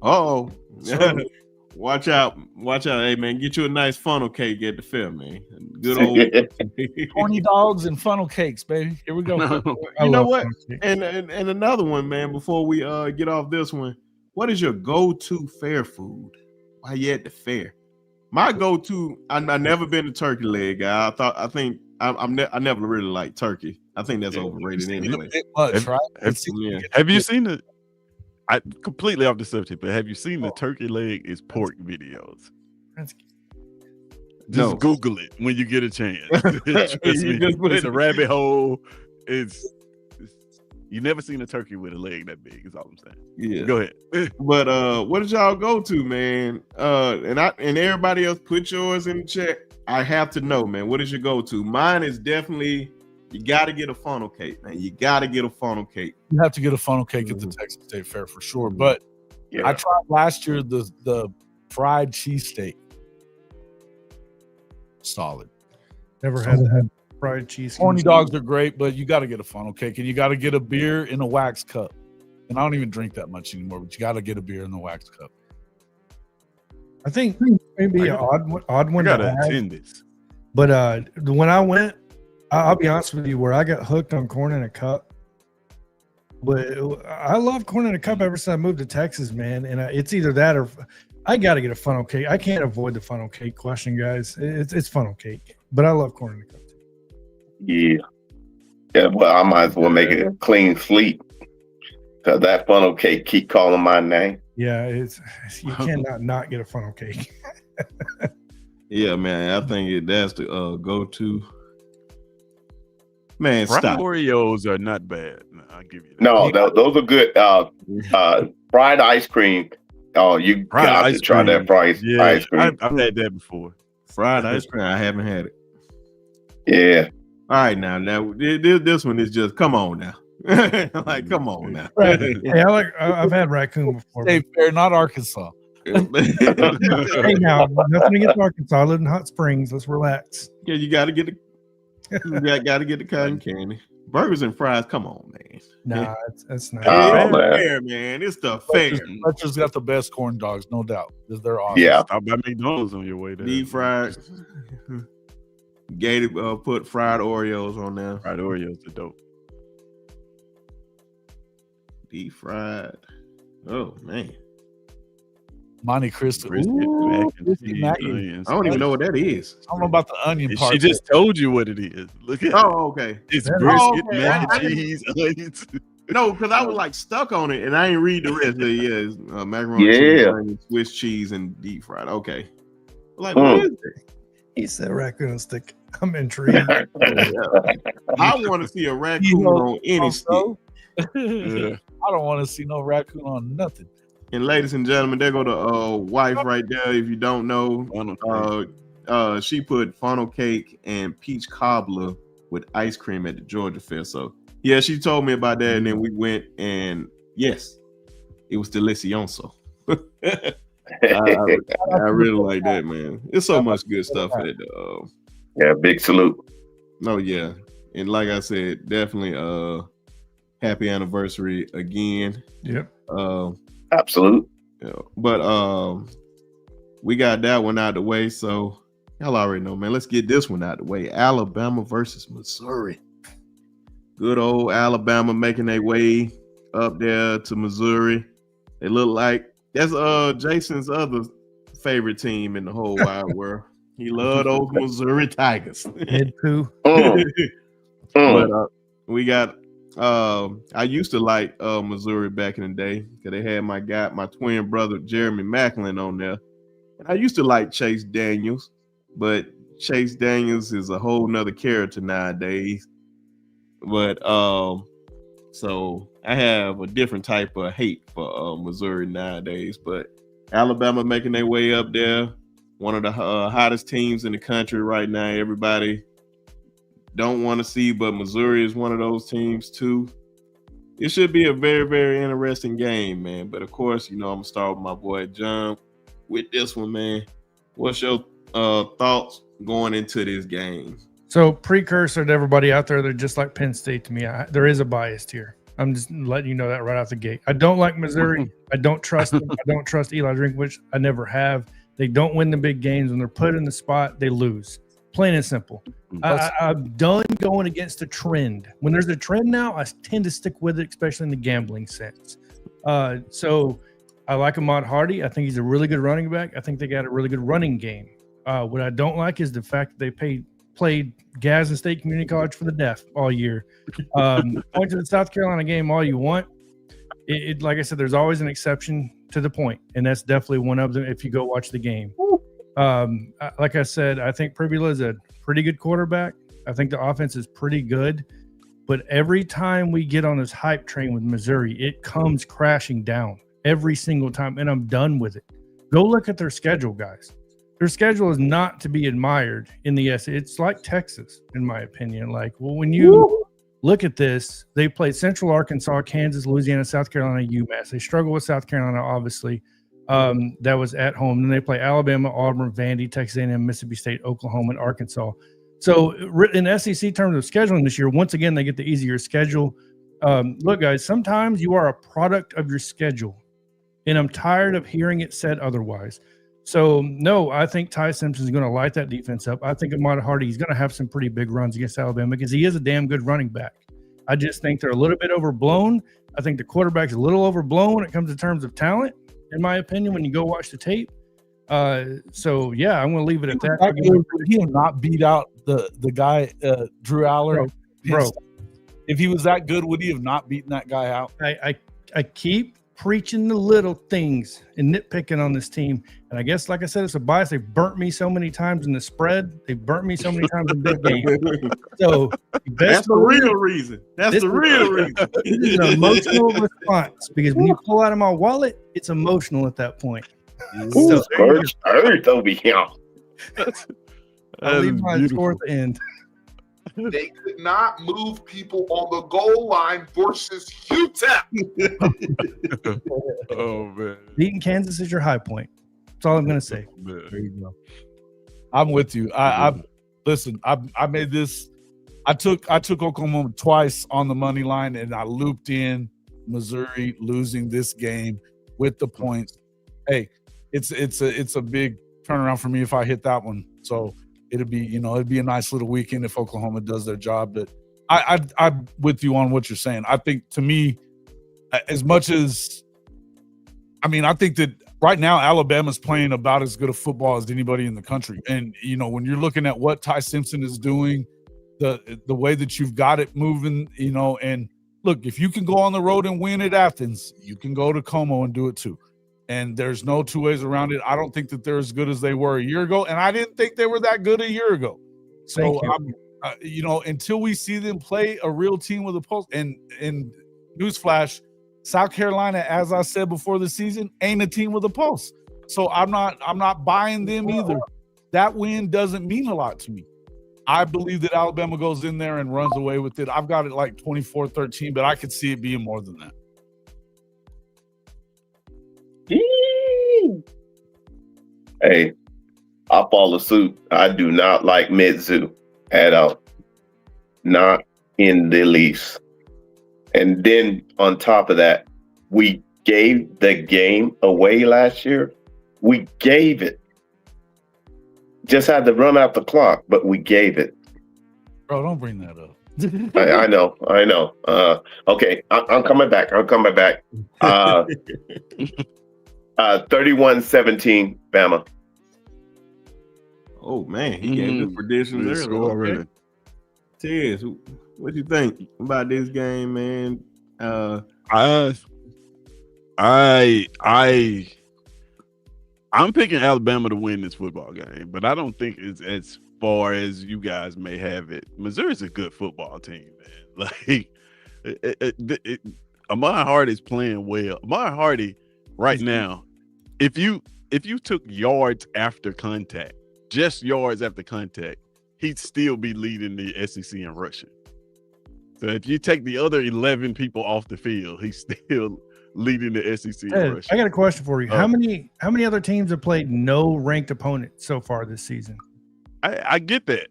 Uh-oh. Watch out. Hey man, get you a nice funnel cake at the fair, man. Good old Horny dogs and funnel cakes, baby. Here we go. You know what? And another one, man, before we get off this one, what is your go-to fair food while you're at the fair? My go-to, I never been a turkey leg guy. I never really liked turkey. I think that's overrated anyway. Have you seen it? I completely off the subject, but have you seen the turkey leg is pork videos? Just Google it when you get a chance. Trust me, it's a rabbit hole. You never seen a turkey with a leg that big. Is all I'm saying. Yeah, go ahead. But what did y'all go to, man? And everybody else, put yours in the chat. I have to know, man. What is your go-to? Mine is definitely. You got to get a funnel cake, man. You got to get a funnel cake. You have to get a funnel cake at the Texas State Fair for sure. But I tried last year the fried cheesesteak. Solid. Never had fried cheese. Horny dogs are great, but you got to get a funnel cake, and you got to get a beer in a wax cup. And I don't even drink that much anymore, but you got to get a beer in the wax cup. I think maybe an odd one. I gotta attend this. But when I went, I'll be honest with you, where I got hooked on corn in a cup. But I love corn in a cup ever since I moved to Texas, man. And it's either that or I got to get a funnel cake. I can't avoid the funnel cake question, guys. It's funnel cake, but I love corn in a cup too. Yeah. Well, I might as well make it a clean sleep because that funnel cake keep calling my name. Yeah, you cannot not get a funnel cake. Yeah, man. I think that's the go-to. Man, fried stop. Oreos are not bad. I'll give you that. No, those are good. Fried ice cream. Oh, you got to try that fried ice cream. I've had that before. Fried ice cream. I haven't had it. Yeah. All right, now this one is just come on now. Like, come on now. Hey, I've had raccoon before. State Fair, not Arkansas. Hey, now nothing against Arkansas. I live in Hot Springs. Let's relax. Yeah, you got to get the cotton candy. Burgers and fries. Come on, man. Nah, that's not fair, man. It's the fair. Fletcher's got the best corn dogs, no doubt. They're awesome. Yeah. Stop by McDonald's on your way there. Deep fried. Gated put fried Oreos on there. Fried Oreos are dope. Deep fried. Oh man. Monte Cristo. I don't even know what that is. I don't know about the onion part. She just told you what it is. Look at okay. It's brisket, mac and cheese, onions. No, because I was like stuck on it and I didn't read the rest of it. It's macaroni, cheese, onions, Swiss cheese, and deep fried. Okay. Like, what is it? He said raccoon stick. I'm intrigued. I want to see a raccoon on any stick. I don't want to see no raccoon on nothing. And ladies and gentlemen, there go the wife right there. If you don't know, she put funnel cake and peach cobbler with ice cream at the Georgia Fair. So yeah, she told me about that, and then we went, and yes, it was delicioso. I really like that, man. There's so much good stuff at yeah, big salute. Oh yeah, and like I said, definitely happy anniversary again. Yep. Absolute. Yeah, but we got that one out the way, so y'all already know, man. Let's get this one out the way. Alabama versus Missouri. Good old Alabama making their way up there to Missouri. They look like that's Jason's other favorite team in the whole wide world. He loved those Missouri Tigers. Head too. But we got I used to like Missouri back in the day because they had my twin brother Jeremy Macklin on there. And I used to like Chase Daniels, but Chase Daniels is a whole nother character nowadays. But so I have a different type of hate for Missouri nowadays. But Alabama making their way up there, one of the hottest teams in the country right now. Everybody don't want to see, but Missouri is one of those teams too. It should be a very, very interesting game, man. But of course, I'm gonna start with my boy John with this one, man. What's your thoughts going into this game? So precursor to everybody out there, they're just like Penn State to me. There is a bias here. I'm just letting you know that right out the gate. I don't like Missouri. I don't trust them. I don't trust Eli Drinkwitz. I never have. They don't win the big games. When they're put in the spot, they lose. Plain and simple. I'm done going against the trend. When there's a trend now, I tend to stick with it, especially in the gambling sense. So I like Ahmad Hardy. I think he's a really good running back. I think they got a really good running game. What I don't like is the fact that they played Gadsden State Community College for the deaf all year. Point to the South Carolina game all you want. It like I said, there's always an exception to the point, and that's definitely one of them if you go watch the game. Like I said, I think Pribula is a pretty good quarterback. I think the offense is pretty good. But every time we get on this hype train with Missouri, it comes crashing down every single time, and I'm done with it. Go look at their schedule, guys. Their schedule is not to be admired in the SEC. It's like Texas, in my opinion. Like, well, when you look at this, they played Central Arkansas, Kansas, Louisiana, South Carolina, UMass. They struggle with South Carolina, obviously. That was at home. Then they play Alabama, Auburn, Vandy, Texas A&M, Mississippi State, Oklahoma, and Arkansas. So in SEC terms of scheduling this year, once again, they get the easier schedule. Look, guys, sometimes you are a product of your schedule, and I'm tired of hearing it said otherwise. So, no, I think Ty Simpson is going to light that defense up. I think Ahmad Hardy is going to have some pretty big runs against Alabama because he is a damn good running back. I just think they're a little bit overblown. I think the quarterback's a little overblown when it comes to terms of talent, in my opinion, when you go watch the tape. So, yeah, I'm going to leave it at that. He did not beat out the guy, Drew Aller. Bro. If he was that good, would he have not beaten that guy out? I keep preaching the little things and nitpicking on this team. And I guess, like I said, it's a bias. They burnt me so many times in the spread. They burnt me so many times in big games. So that's the real reason. That's the real reason. It's an emotional response because when you pull out of my wallet, it's emotional at that point. So, earth over here. I'll leave my score at the end. They could not move people on the goal line versus UTEP. Oh man, beating Kansas is your high point. That's all I'm going to say. There you go. I'm with you. I listen. I made this. I took Oklahoma twice on the money line, and I looped in Missouri losing this game with the points. Hey, it's a big turnaround for me if I hit that one. So. It'd be a nice little weekend if Oklahoma does their job. But I'm with you on what you're saying. I think to me, as much as I think that right now Alabama's playing about as good a football as anybody in the country. And when you're looking at what Ty Simpson is doing, the way that you've got it moving, and look, if you can go on the road and win at Athens, you can go to Como and do it too. And there's no two ways around it. I don't think that they're as good as they were a year ago, and I didn't think they were that good a year ago. So, until we see them play a real team with a pulse, and newsflash, South Carolina, as I said before the season, ain't a team with a pulse. So I'm not buying them either. That win doesn't mean a lot to me. I believe that Alabama goes in there and runs away with it. I've got it like 24-13, but I could see it being more than that. Hey, I follow suit. I do not like Mizzou at all. Not in the least. And then on top of that, we gave the game away last year. We gave it. Just had to run out the clock, but we gave it. Bro, don't bring that up. I know. Okay, I'm coming back. 31-17, Bama. Oh man, he gave the predictions earlier. Okay. Tiz, what you think about this game, man? I'm picking Alabama to win this football game, but I don't think it's as far as you guys may have it. Missouri's a good football team, man. Like, Ahmad Hardy's playing well. Ahmad Hardy right now, if you took yards after contact, just yards after contact, he'd still be leading the SEC in rushing. So if you take the other 11 people off the field, he's still leading the SEC in rushing. I got a question for you. How many other teams have played no ranked opponent so far this season? I get that.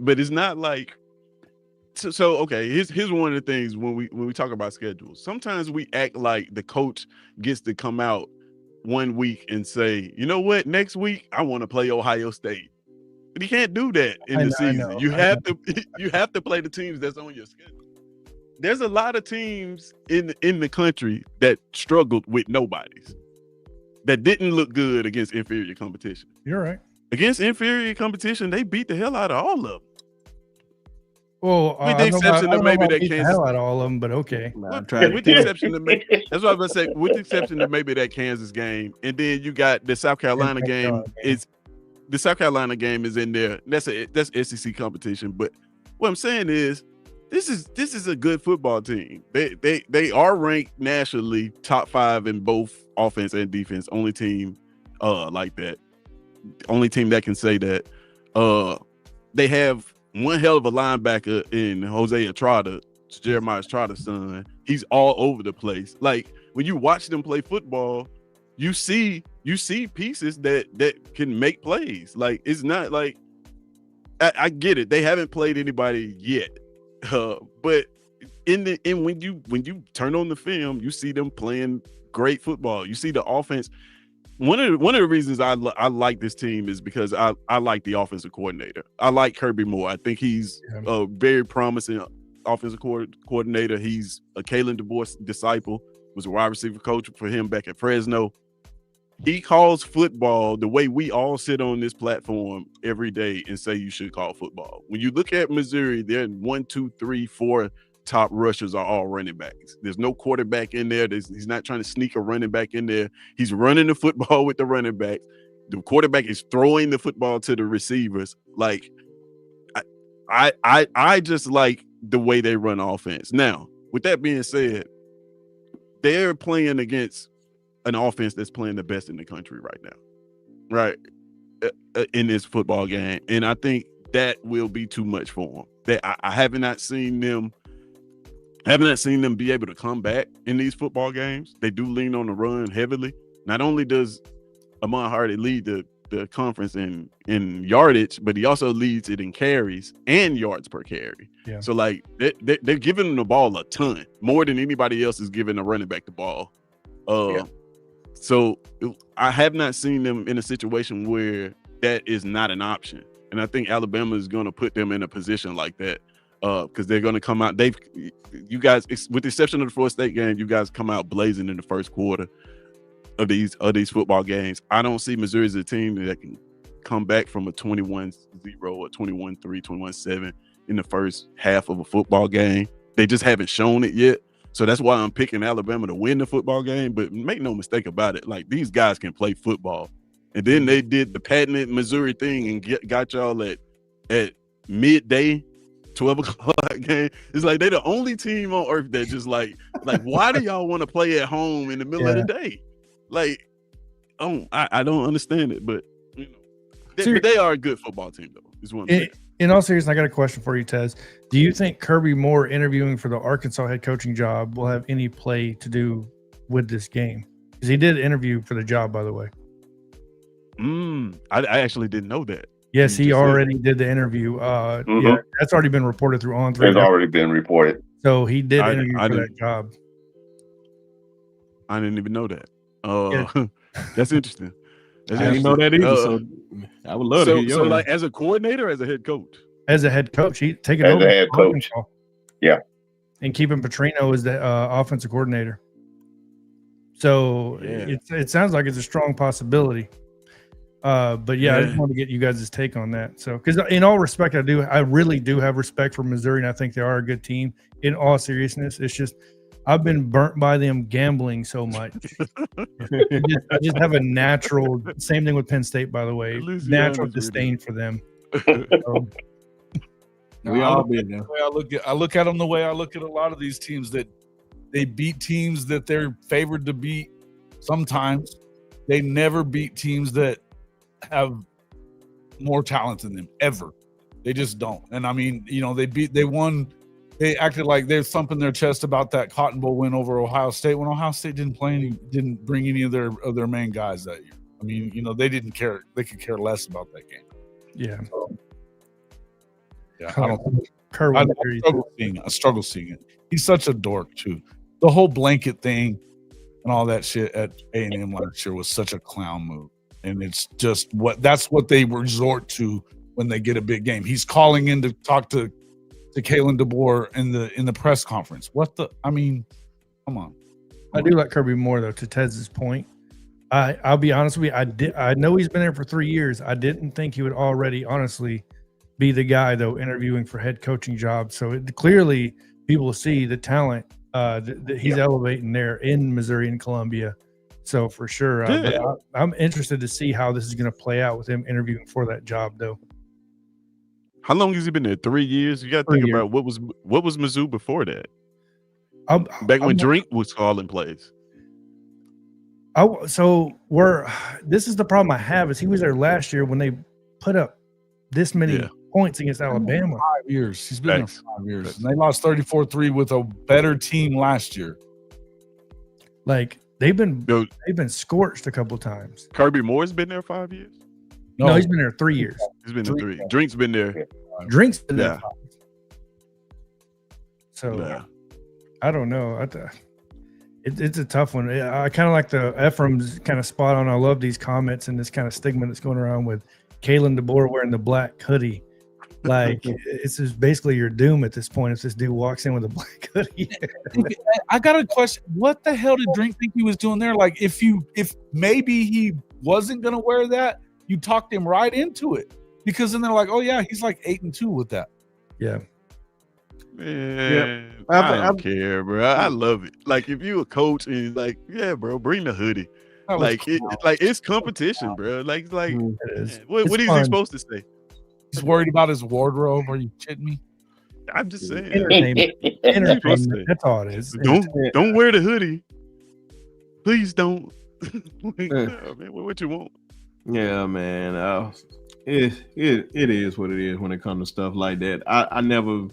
But it's not like So okay, here's one of the things when we talk about schedules. Sometimes we act like the coach gets to come out one week and say, you know what, next week I want to play Ohio State. But you can't do that in the season. You have to play the teams that's on your schedule. There's a lot of teams in the country that struggled with nobodies, that didn't look good against inferior competition. You're right. Against inferior competition, they beat the hell out of all of them. Well, with the exception of maybe that Kansas, hell out of all of them, but okay. With the exception of that's what I was gonna say. With the exception of maybe that Kansas game, and then you got the South Carolina game. The South Carolina game is in there. That's SEC competition. But what I'm saying is, this is a good football team. They are ranked nationally top 5 in both offense and defense. Only team like that. Only team that can say that. They have one hell of a linebacker in Hosea Trotter, Jeremiah Trotter's son. He's all over the place. Like when you watch them play football, you see pieces that can make plays. Like it's not like I get it. They haven't played anybody yet, but when you turn on the film, you see them playing great football. You see the offense. One of the reasons I like this team is because I like the offensive coordinator. I like Kirby Moore. I think he's a very promising offensive coordinator. He's a Kalen DeBoer disciple. Was a wide receiver coach for him back at Fresno. He calls football the way we all sit on this platform every day and say you should call football. When you look at Missouri, they're 1, 2, 3, 4 top rushers are all running backs. There's no quarterback in there. He's not trying to sneak a running back in there. He's running the football with the running backs. The quarterback is throwing the football to the receivers. Like I just like the way they run offense. Now, with that being said, they're playing against an offense that's playing the best in the country right now, right? In this football game. And I think that will be too much for them. I have not seen them be able to come back in these football games. They do lean on the run heavily. Not only does Amon Hardy lead the conference in yardage, but he also leads it in carries and yards per carry. Yeah. So like they're giving them the ball a ton, more than anybody else is giving a running back the ball. So I have not seen them in a situation where that is not an option. And I think Alabama is going to put them in a position like that because they're going to come out. You guys, with the exception of the Florida State game, you guys come out blazing in the first quarter of these football games. I don't see Missouri as a team that can come back from a 21-0 or 21-3, 21-7 in the first half of a football game. They just haven't shown it yet. So that's why I'm picking Alabama to win the football game. But make no mistake about it, like these guys can play football. And then they did the patented Missouri thing and got y'all at midday, 12 o'clock game. It's like they're the only team on earth that just like why do y'all want to play at home in the middle of the day? Like, I don't understand it, but you know, they are a good football team though. Is one thing. In all seriousness, I got a question for you, Tez. Do you think Kirby Moore interviewing for the Arkansas head coaching job will have any play to do with this game? Because he did interview for the job, by the way. I actually didn't know that. Yes, he already did the interview. Yeah, that's already been reported through On3. It's already been reported. So he did interview for that job. I didn't even know that. That's interesting. I didn't know that either. So I would love to hear so like as a coordinator, as a head coach. As a head coach, he taking as over a head coach. Yeah, and keeping Petrino as the offensive coordinator. So it sounds like it's a strong possibility. But yeah, I just want to get you guys' take on that. So, because in all respect, I really do have respect for Missouri, and I think they are a good team. In all seriousness, it's just I've been burnt by them gambling so much. I just have a natural, same thing with Penn State, by the way, natural disdain for them. So, we all been there. I look at them the way I look at a lot of these teams that they beat teams that they're favored to beat. Sometimes they never beat teams that have more talent than them ever. They just don't. And I mean, you know, they acted like they're thumping their chest about that Cotton Bowl win over Ohio State when Ohio State didn't bring any of their main guys that year. I mean, you know, they didn't care. They could care less about that game. Yeah. So, yeah. Kerwin. I struggle seeing it. He's such a dork too. The whole blanket thing and all that shit at A&M last year was such a clown move, and it's just that's what they resort to when they get a big game. He's calling in to talk to Kalen DeBoer in the press conference. I mean, come on. I do like Kirby more though. To Tez's point, I'll be honest with you. I know he's been there for 3 years. I didn't think he would already honestly be the guy though interviewing for head coaching jobs. So clearly people see the talent that he's elevating there in Missouri and Columbia. So for sure, but I'm interested to see how this is going to play out with him interviewing for that job though. How long has he been there? 3 years. You got to think about what was Mizzou before that. Back when Drink was calling plays. This is the problem I have is he was there last year when they put up this many points against Alabama. 5 years. He's been there for 5 years. And they lost 34-3 with a better team last year. Like they've been scorched a couple times. Kirby Moore's been there 5 years? No, he's been there 3 years. He's been there 3. Drink's been there. Drink's been there 5 years. So I don't know. It's a tough one. I kind of like the Ephraim's kind of spot on. I love these comments and this kind of stigma that's going around with Kalen DeBoer wearing the black hoodie. Like it's just basically your doom at this point if this dude walks in with a black hoodie. I got a question. What the hell did Drink think he was doing there? Like if maybe he wasn't gonna wear that, you talked him right into it. Because then they're like, oh yeah, he's like 8-2 with that. Yeah. Man, I don't care, bro. I love it. Like if you a coach and like, yeah, bro, bring the hoodie. Like it's competition, bro. Like it is. What is he supposed to say? He's worried about his wardrobe. Are you kidding me? I'm just saying. Entertainment. That's all it is. Don't wear the hoodie. Please don't. Man, what you want? Yeah, man. It is what it is when it comes to stuff like that. I never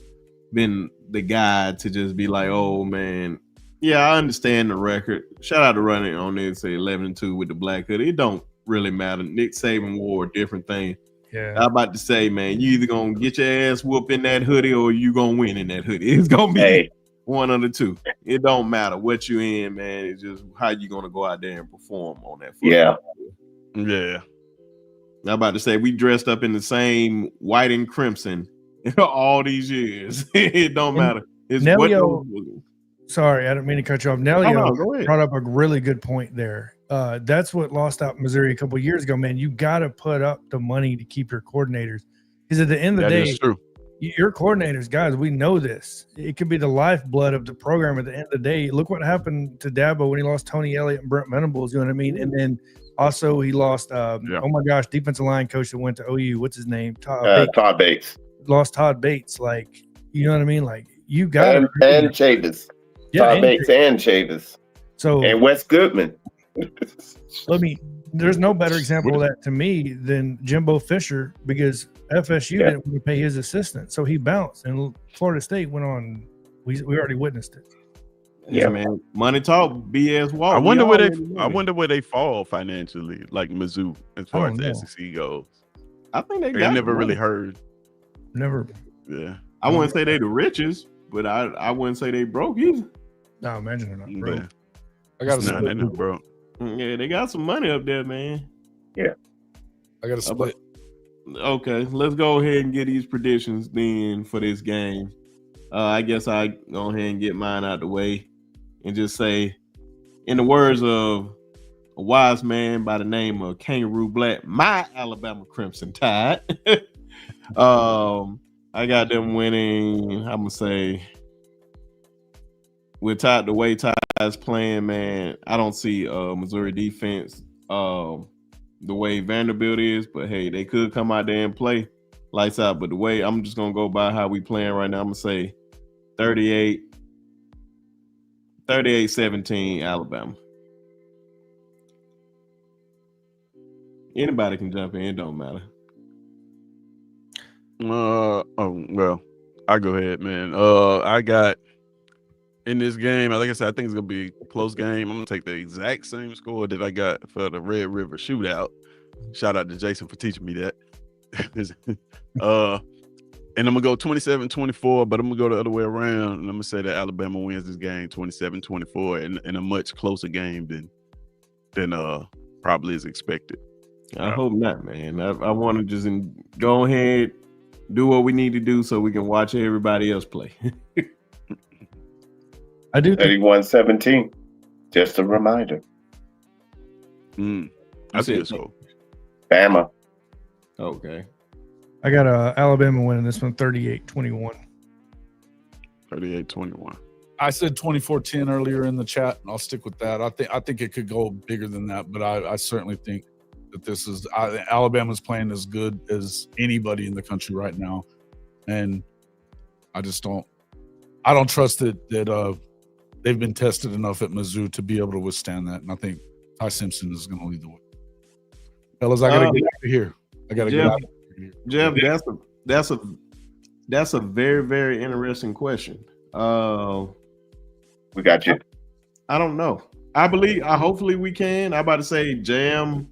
been the guy to just be like, oh man, yeah, I understand the record. Shout out to running on there, say 11-2 with the black hoodie. It don't really matter. Nick Saban wore a different thing. Yeah, I'm about to say, man, you either gonna get your ass whooped in that hoodie or you gonna win in that hoodie. It's gonna be one of the two. It don't matter what you in, man. It's just how you gonna go out there and perform on that football. Yeah. I'm about to say we dressed up in the same white and crimson all these years. It don't matter. It's Nelio, sorry, I don't mean to cut you off. Nelio brought up a really good point there. That's what lost out Missouri a couple of years ago, man. You got to put up the money to keep your coordinators. Because at the end of the day, true. Your coordinators, guys, we know this. It could be the lifeblood of the program at the end of the day. Look what happened to Dabo when he lost Tony Elliott and Brent Venables, you know what I mean? And then also he lost, oh my gosh, defensive line coach that went to OU. What's his name? Todd Bates. Lost Todd Bates. Like, you know what I mean? Like, you got and Chavis. Todd Bates and Chavis. So and Wes Goodman. There's no better example of that to me than Jimbo Fisher, because FSU didn't want to pay his assistant, so he bounced, and Florida State went on. We already witnessed it. Yeah, man. Money talk, BS walk. I wonder where they fall financially, like Mizzou, as far as the SEC goes. I think they never really heard. Never. Yeah. I wouldn't say they the richest, but I wouldn't say they broke either. No, imagine they're not broke. Yeah. I got to they're not broke. Yeah, they got some money up there, man. Yeah. I got to split. Okay, let's go ahead and get these predictions then for this game. I guess I go ahead and get mine out the way and just say, in the words of a wise man by the name of Kangaroo Black, my Alabama Crimson Tide. I got them winning. I'm gonna say with Todd, the way Todd's playing, man, I don't see Missouri defense the way Vanderbilt is, but hey, they could come out there and play lights out. But the way I'm just gonna go by how we playing right now, I'm gonna say 38-17 Alabama. Anybody can jump in, it don't matter. Well, I'll go ahead, man. I got in this game, like I said, I think it's gonna be a close game. I'm gonna take the exact same score that I got for the Red River Shootout. Shout out to Jason for teaching me that. And I'm going to go 27-24, but I'm going to go the other way around. And I'm going to say that Alabama wins this game 27-24 in a much closer game than probably is expected. I hope not, man. I want to just go ahead, do what we need to do so we can watch everybody else play. I do. 31-17. Just a reminder. I see it so. Bama. Okay. I got Alabama winning this one 38-21. 38-21. I said 24-10 earlier in the chat, and I'll stick with that. I think it could go bigger than that, but I certainly think that this is Alabama's playing as good as anybody in the country right now, and I don't trust that they've been tested enough at Mizzou to be able to withstand that, and I think Ty Simpson is going to lead the way. Fellas, I gotta get out of here. I gotta get out of here. Jeff, that's a very, very interesting question. We got you. I don't know. Hopefully we can. I'm about to say Jam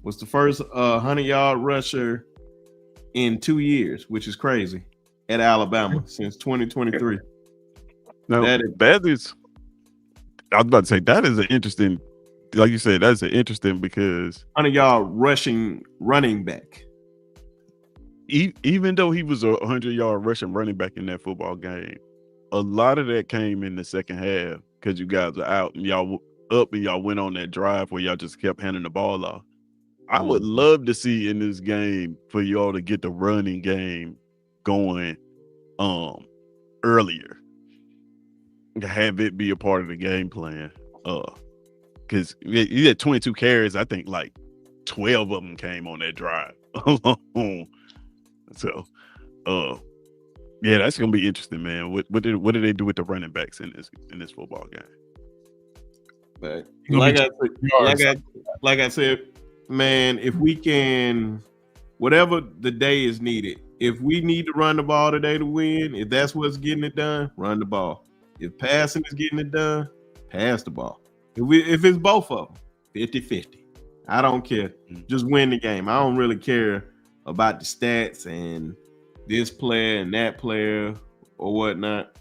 was the first 100-yard rusher in 2 years, which is crazy, at Alabama since 2023. Now, I was about to say that is an interesting, like you said, that's an interesting because 100-yard rushing running back. Even though he was a 100-yard rushing running back in that football game, a lot of that came in the second half because you guys are out and y'all up and y'all went on that drive where y'all just kept handing the ball off. I would love to see in this game for y'all to get the running game going earlier, to have it be a part of the game plan. Because you had 22 carries, I think like 12 of them came on that drive. So, yeah, that's gonna be interesting, man. What do they do with the running backs in this football game? But like I said, man, if we can, whatever the day is needed, if we need to run the ball today to win, if that's what's getting it done, run the ball. If passing is getting it done, pass the ball. If it's both of them, 50-50. I don't care. Just win the game. I don't really care about the stats and this player and that player or whatnot.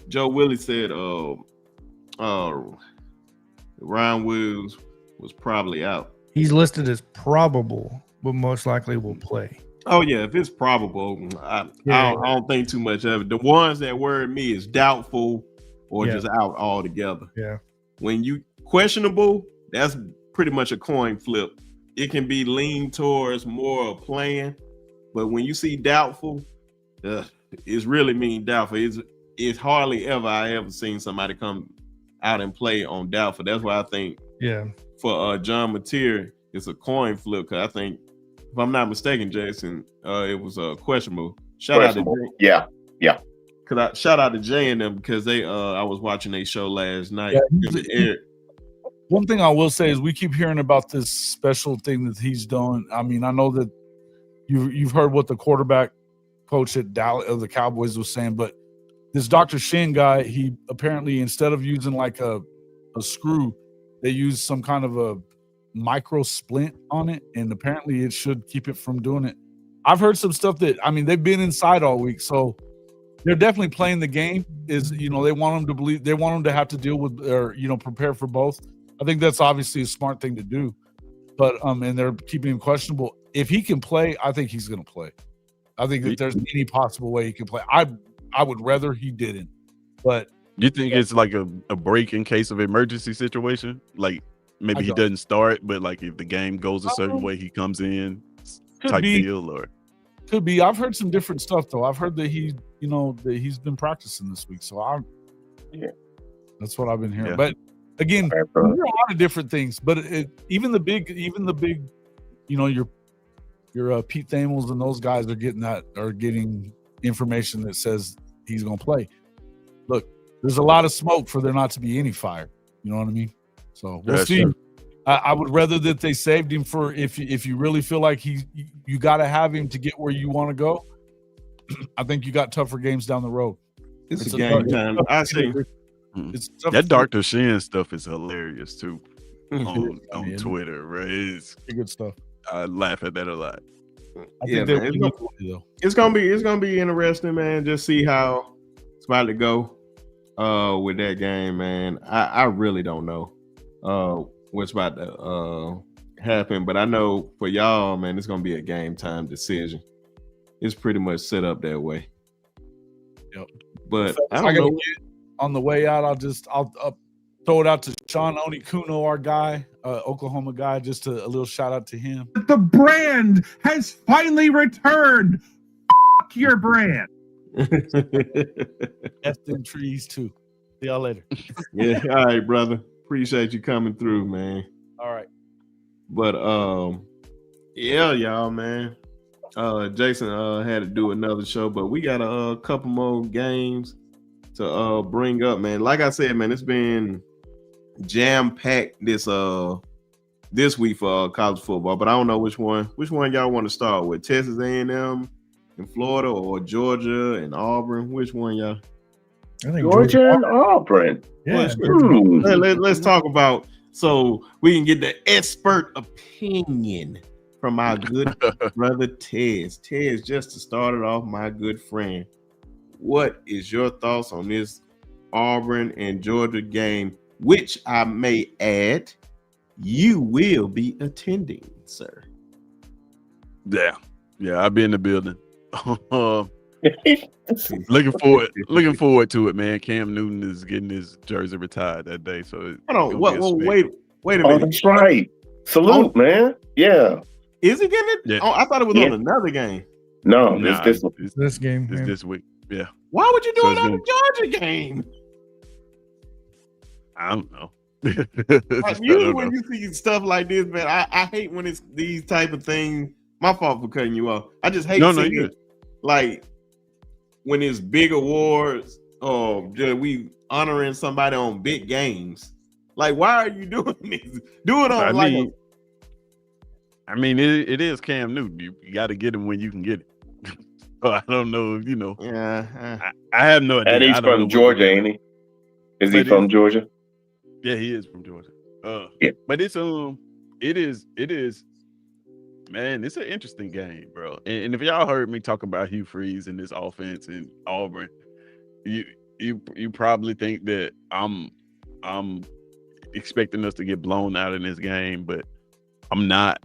Joe Willie said Ryan Williams was probably out. He's listed as probable, but most likely will play. Oh yeah, if it's probable, I don't think too much of it. The ones that worry me is doubtful or just out altogether. Yeah. When you questionable, that's pretty much a coin flip. It can be leaned towards more of playing, but when you see doubtful, it's really mean doubtful. It's hardly ever I ever seen somebody come out and play on doubtful. That's why I think for John Mateer, it's a coin flip. Because I think, if I'm not mistaken, Jason, it was a questionable. Shout out to Jay. Yeah. Shout out to Jay and them because they I was watching their show last night. One thing I will say is we keep hearing about this special thing that he's done. I mean, I know that you've heard what the quarterback coach at Dallas of the Cowboys was saying, but this Dr. Shin guy, he apparently, instead of using like a screw, they use some kind of a micro splint on it, and apparently it should keep it from doing it. I've heard some stuff that, I mean, they've been inside all week, so they're definitely playing the game. They want them to believe, they want them to have to deal with, or prepare for both. I think that's obviously a smart thing to do, but and they're keeping him questionable. If he can play, I think he's going to play. I think that there's any possible way he can play. I would rather he didn't, but you think it's like a break in case of emergency situation? Like maybe he doesn't start, but like if the game goes a certain way, he comes in type deal, or could be. I've heard some different stuff though. I've heard that that he's been practicing this week, so that's what I've been hearing. Yeah. But again, there are a lot of different things. But even the big, your Pete Thamels and those guys are getting information that says he's going to play. Look, there's a lot of smoke for there not to be any fire. You know what I mean? So we'll see. Sure. I would rather that they saved him for if you really feel like you got to have him to get where you want to go. I think you got tougher games down the road. It's a game time. I see. That Dr. Shin stuff is hilarious too on Twitter, right? It's good stuff. I laugh at that a lot. I Yeah, think they man, win equally, though. it's gonna be interesting, man. Just see how it's about to go with that game, man. I really don't know what's about to happen, but I know for y'all, man, it's gonna be a game time decision. It's pretty much set up that way. Yep. But I I don't gotta know. on the way out, I'll throw it out to Sean Onikuno, our guy, Oklahoma guy. Just a little shout out to him. The brand has finally returned. Fuck your brand. F them trees too. See y'all later. Yeah, all right, brother. Appreciate you coming through, man. All right. But yeah, y'all, man. Jason had to do another show, but we got a couple more games to bring up, man. Like I said, man, it's been jam-packed this week for college football, but I don't know which one y'all want to start with. Texas A&M in Florida or Georgia and Auburn? Which one, y'all? I think Georgia and Auburn. Yeah. Let's talk about so we can get the expert opinion from our good brother Tez. Tez, just to start it off, my good friend, what is your thoughts on this Auburn and Georgia game, which I may add, you will be attending, sir? Yeah, I'll be in the building. Looking forward to it, man. Cam Newton is getting his jersey retired that day, so hold on. Wait a Oh, minute. that's right. Salute, man. Yeah. Is he getting it? Yeah. Oh, I thought it was Yeah. on another game. No, Nah, this This game. It's yeah. this week. Yeah, Why would you do So it it's on the Georgia game? I don't know. Like, usually when you see stuff like this, man, I hate when it's these type of things. My fault for cutting you off. I just hate seeing you're it, like when it's big awards or we honoring somebody on big games. Like, why are you doing this? Do it on I mean, it is Cam Newton. You got to get him when you can get it. So I don't know, yeah. I have no idea. and he's I don't know from what Georgia, we're ain't he? Is he But from Georgia? Yeah, he is from Georgia. Yeah. But it's it is, man, it's an interesting game, bro. And if y'all heard me talk about Hugh Freeze and this offense in Auburn, you probably think that I'm expecting us to get blown out in this game, but I'm not.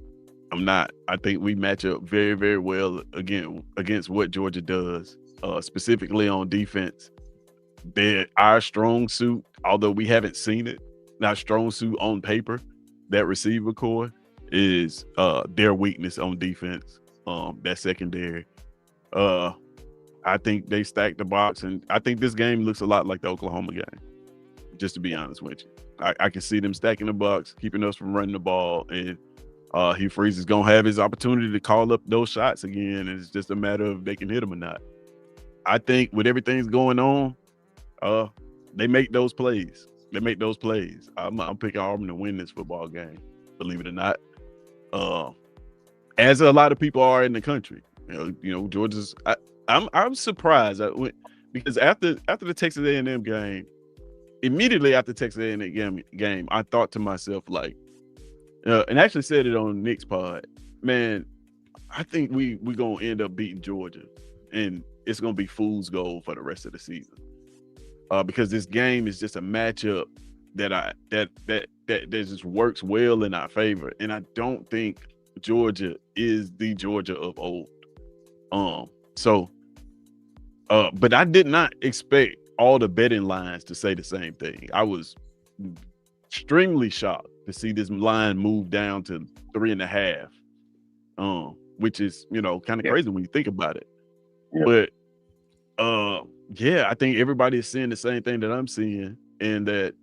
I think we match up very, very well against what Georgia does, specifically on defense. They're our strong suit, although we haven't seen it. Our strong suit on paper, that receiver core is their weakness on defense. That secondary. I think they stacked the box, and I think this game looks a lot like the Oklahoma game. Just to be honest with you, I can see them stacking the box, keeping us from running the ball, and Hugh Freeze is gonna have his opportunity to call up those shots again, and it's just a matter of they can hit them or not. I think with everything's going on, they make those plays. I'm picking Auburn to win this football game, believe it or not. As a lot of people are in the country, Georgia's. I'm surprised because after the Texas A&M game, immediately after Texas A&M game, I thought to myself like, and I actually said it on Nick's pod, man, I think we gonna end up beating Georgia, and it's gonna be fool's gold for the rest of the season. Because this game is just a matchup that just works well in our favor, and I don't think Georgia is the Georgia of old. But I did not expect all the betting lines to say the same thing. I was extremely shocked to see this line move down to 3.5, which is kind of crazy when you think about it. Yeah. But I think everybody is seeing the same thing that I'm seeing, and that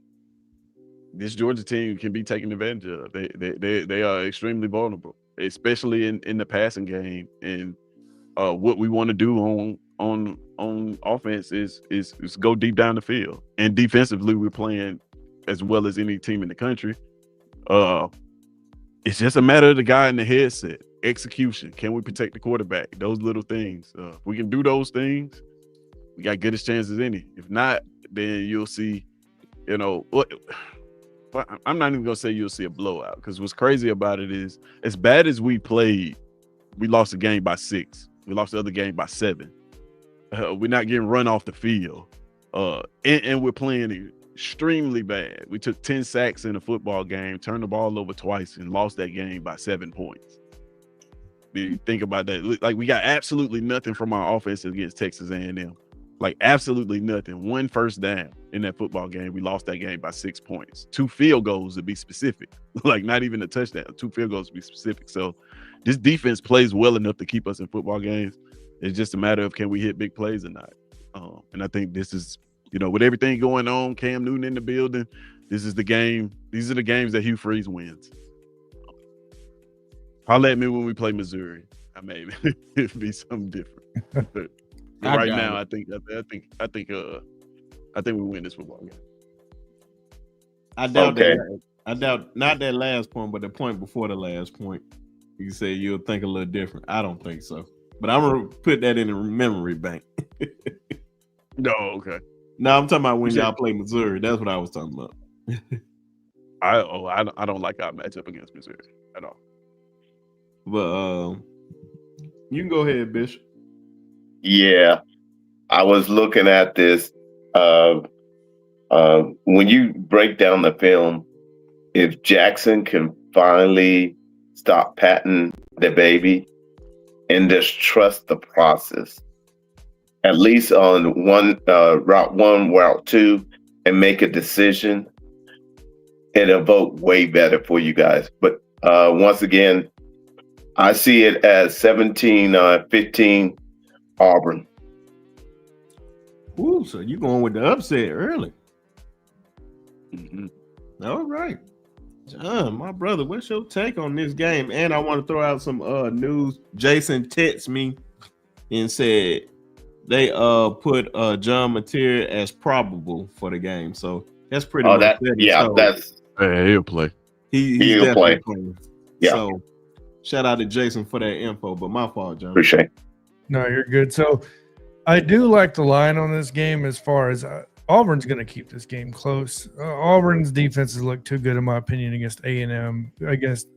this Georgia team can be taken advantage of. They are extremely vulnerable, especially in the passing game. And what we want to do on offense is go deep down the field. And defensively, we're playing as well as any team in the country. It's just a matter of the guy in the headset. Execution. Can we protect the quarterback? Those little things. If we can do those things, we got good as chance as any. If not, then you'll see, what. I'm not even gonna say you'll see a blowout, because what's crazy about it is, as bad as we played we lost the game by 6. We lost the other game by 7. We're not getting run off the field. And we're playing extremely bad. We took 10 sacks in a football game, turned the ball over twice, and lost that game by 7 points. You think about that. Like, we got absolutely nothing from our offense against Texas A&M. Like, absolutely nothing. 1 first down in that football game. We lost that game by 6 points. 2 field goals to be specific. Like, not even a touchdown. 2 field goals to be specific. So this defense plays well enough to keep us in football games. It's just a matter of, can we hit big plays or not? And I think this is, with everything going on, Cam Newton in the building, this is the game. These are the games that Hugh Freeze wins. Holler at me when we play Missouri. I may it'd be something different. But right now, I think we win this football game. I doubt that. I doubt not that last point, but the point before the last point. You say you'll think a little different. I don't think so. But I'm gonna put that in the memory bank. No, okay. No, I'm talking about when y'all play Missouri. That's what I was talking about. I don't like our matchup against Missouri at all. But you can go ahead, Bishop. Yeah, I was looking at this. When you break down the film, if Jackson can finally stop patting the baby and just trust the process, at least on route 1, route 2, and make a decision, it'll vote way better for you guys. But once again, I see it as 17-15 Auburn. Ooh, so you going with the upset early. Mm-hmm. All right. John, my brother, what's your take on this game? And I want to throw out some news. Jason texted me and said they put John Mateer as probable for the game. So that's pretty much he'll play. He'll play. Playing. Yeah. So shout out to Jason for that info, but my fault, John. Appreciate it. No, you're good. So I do like the line on this game as far as Auburn's going to keep this game close. Auburn's defenses look too good, in my opinion, against A&M, against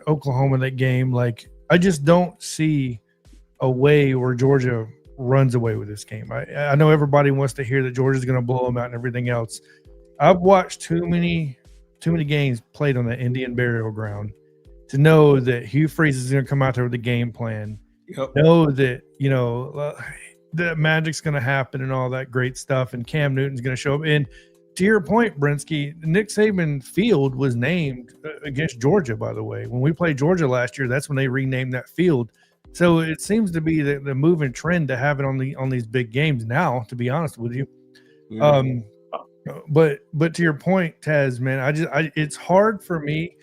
Oklahoma, that game. Like, I just don't see a way where Georgia runs away with this game. I know everybody wants to hear that Georgia's going to blow them out and everything else. I've watched too many games played on the Indian burial ground to know that Hugh Freeze is going to come out there with a game plan. Yep. Know that, that magic's going to happen and all that great stuff, and Cam Newton's going to show up. And to your point, Brinsky, Nick Saban Field was named against Georgia, by the way. When we played Georgia last year, that's when they renamed that field. So it seems to be the moving trend to have it on these big games now, to be honest with you. Yeah. But to your point, Taz, man, it's hard for me.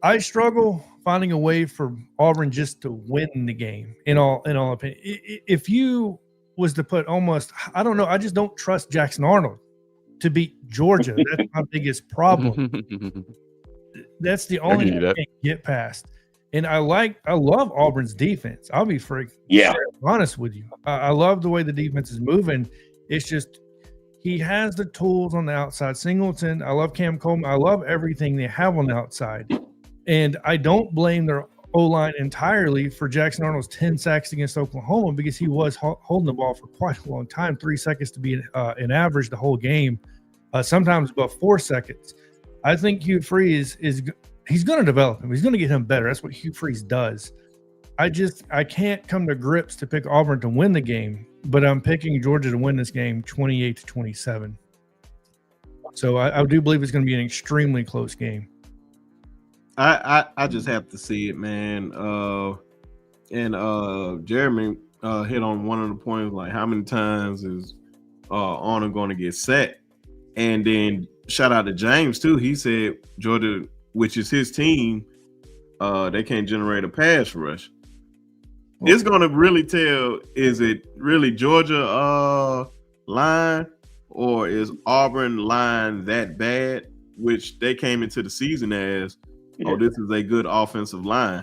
I struggle finding a way for Auburn just to win the game, in all opinion. If you was to put almost, I don't know, I just don't trust Jackson Arnold to beat Georgia. That's my biggest problem. That's the only thing I can't get past. And I love Auburn's defense. I'll be honest with you. I love the way the defense is moving. It's just he has the tools on the outside. Singleton, I love Cam Coleman. I love everything they have on the outside. And I don't blame their O-line entirely for Jackson Arnold's 10 sacks against Oklahoma, because he was holding the ball for quite a long time, 3 seconds to be an average the whole game, sometimes about 4 seconds. I think Hugh Freeze he's going to develop him. He's going to get him better. That's what Hugh Freeze does. I can't come to grips to pick Auburn to win the game, but I'm picking Georgia to win this game 28-27. So I do believe it's going to be an extremely close game. I just have to see it, man. And Jeremy hit on one of the points, like how many times is Arnold going to get sacked? And then shout out to James too. He said Georgia, which is his team, they can't generate a pass rush. It's going to really tell, is it really Georgia line, or is Auburn line that bad, which they came into the season as, this is a good offensive line.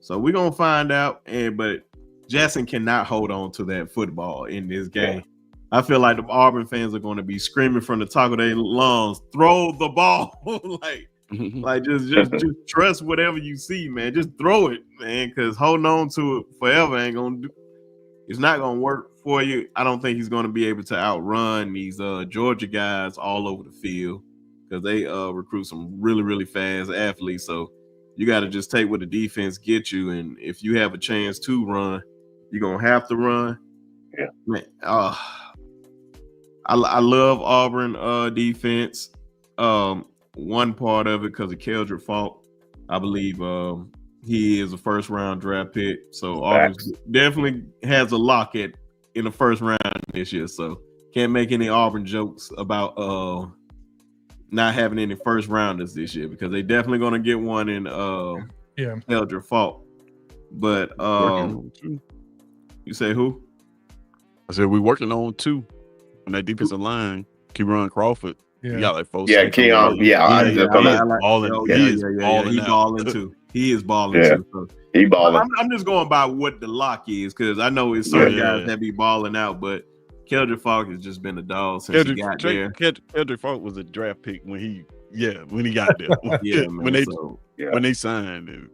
So we're going to find out. But Jackson cannot hold on to that football in this game. I feel like the Auburn fans are going to be screaming from the top of their lungs, throw the ball. Like, Like just trust whatever you see, man. Just throw it, man, because holding on to it forever ain't gonna do. It's not gonna work for you. I don't think he's gonna be able to outrun these Georgia guys all over the field because they recruit some really, really fast athletes. So you got to just take what the defense gets you, and if you have a chance to run, you're gonna have to run. Yeah, man. I love Auburn defense. One part of it because of Keldrick Faulk. I believe he is a first round draft pick. So Auburn definitely has a lock in the first round this year. So can't make any Auburn jokes about not having any first rounders this year because they definitely gonna get one in Keldrick Faulk. But you say who? I said we're working on 2 on that defensive line. Keron Crawford. Yeah. He got like 4. Yeah, Keon. Yeah, He balling too. He is balling too. So. He balling. I'm just going by what the lock is because I know it's certain guys that be balling out, but Keldrick Faulk has just been a dog since he got there. Keldrick Faulk was a draft pick when he got there. When they signed him.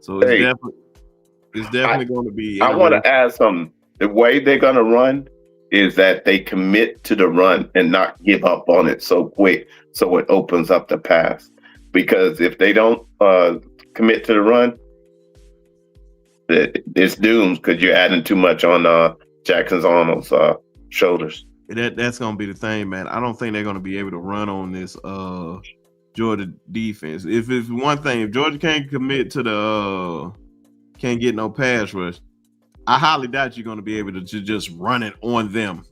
So it's definitely going to be. I want to add something. The way they're going to run is that they commit to the run and not give up on it so quick, so it opens up the pass. Because if they don't commit to the run, it's doomed because you're adding too much on Jackson Arnold's shoulders. That's going to be the thing, man. I don't think they're going to be able to run on this Georgia defense. If it's one thing, if Georgia can't commit to the can't get no pass rush, I highly doubt you're going to be able to just run it on them.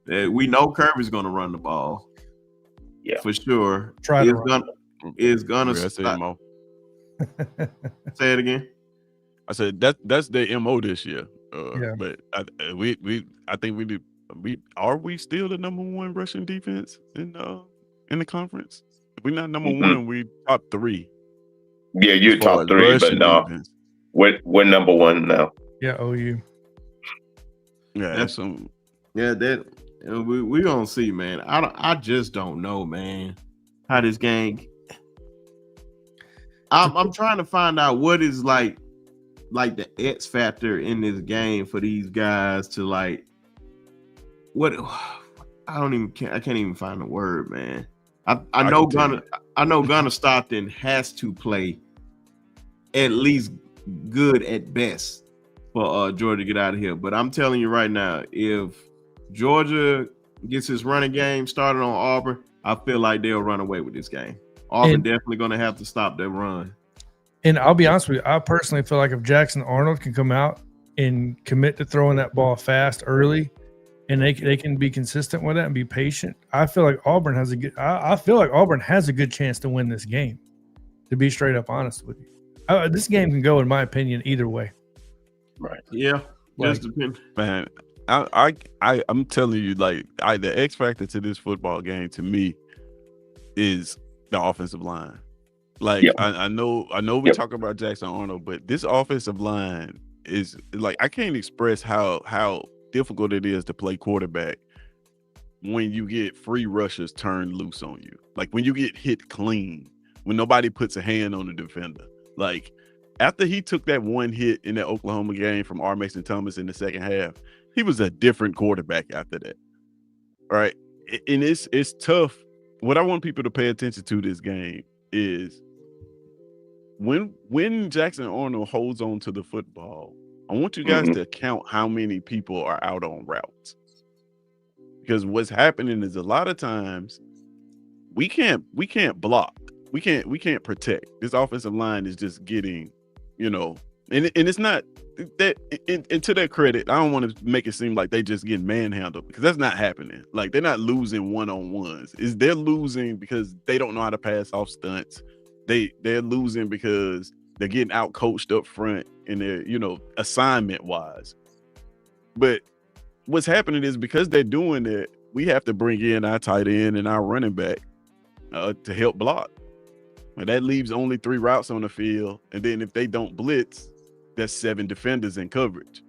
We know Kirby's going to run the ball. Yeah, for sure. It's gonna stop. Say it again. I said that's their MO this year. But I think we do. Are we still the number 1 rushing defense in the conference? If we're not number 1, we top 3. Yeah, you're top 3, but no. Defense. We're number 1 now. Yeah, OU. Yeah, that's some. Yeah, that we gonna see, man. I just don't know, man, how this game. I'm trying to find out what is like the X factor in this game for these guys to like. What I can't even find the word, man. I know Gunnar Stockton has to play at least good at best for Georgia to get out of here. But I'm telling you right now, if Georgia gets his running game started on Auburn, I feel like they'll run away with this game. Auburn definitely going to have to stop their run. And I'll be honest with you, I personally feel like if Jackson Arnold can come out and commit to throwing that ball fast early, and they can be consistent with that and be patient, I feel like Auburn has a good. I feel like Auburn has a good chance to win this game. To be straight up honest with you. This game can go, in my opinion, either way. Right. Yeah. Just depends. Man, I'm telling you, like, the X factor to this football game to me is the offensive line. Like, I know we talk about Jackson Arnold, but this offensive line is like, I can't express how difficult it is to play quarterback when you get free rushers turned loose on you. Like when you get hit clean, when nobody puts a hand on the defender. Like after he took that one hit in that Oklahoma game from R. Mason Thomas in the second half, he was a different quarterback after that. Right. And it's tough. What I want people to pay attention to this game is when Jackson Arnold holds on to the football, I want you guys to count how many people are out on routes. Because what's happening is a lot of times we can't block. We can't protect. This offensive line is just getting, and it's not that. And to their credit, I don't want to make it seem like they just get manhandled, because that's not happening. Like they're not losing one-on-ones. They're losing because they don't know how to pass off stunts. They're losing because they're getting out coached up front and they're, assignment wise. But what's happening is because they're doing that, we have to bring in our tight end and our running back to help block. And that leaves only 3 routes on the field. And then if they don't blitz, that's 7 defenders in coverage.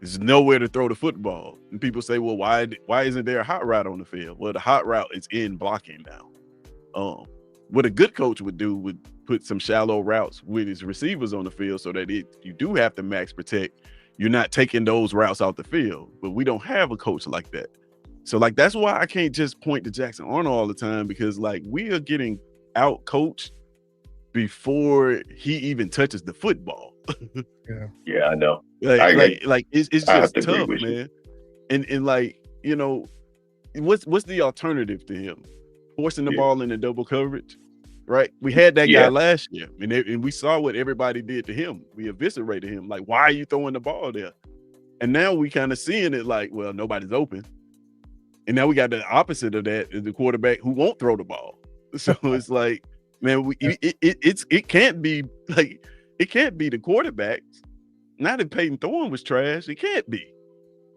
There's nowhere to throw the football. And people say, well, why isn't there a hot route on the field? Well, the hot route is in blocking now. What a good coach would do would put some shallow routes with his receivers on the field so that you do have to max protect, you're not taking those routes out the field. But we don't have a coach like that. So like that's why I can't just point to Jackson Arnold all the time, because like we are getting out coached before he even touches the football. Yeah, I know. Like it's have just to agree tough, with you. man. And like, you know, what's the alternative to him? Forcing the ball into double coverage, right? We had that guy last year, and we saw what everybody did to him. We eviscerated him. Like, why are you throwing the ball there? And now we kind of seeing it like, well, nobody's open. And now we got the opposite of that, is the quarterback who won't throw the ball. So it's like, man, it can't be like, it can't be the quarterbacks. Not if Peyton Thorne was trash, it can't be.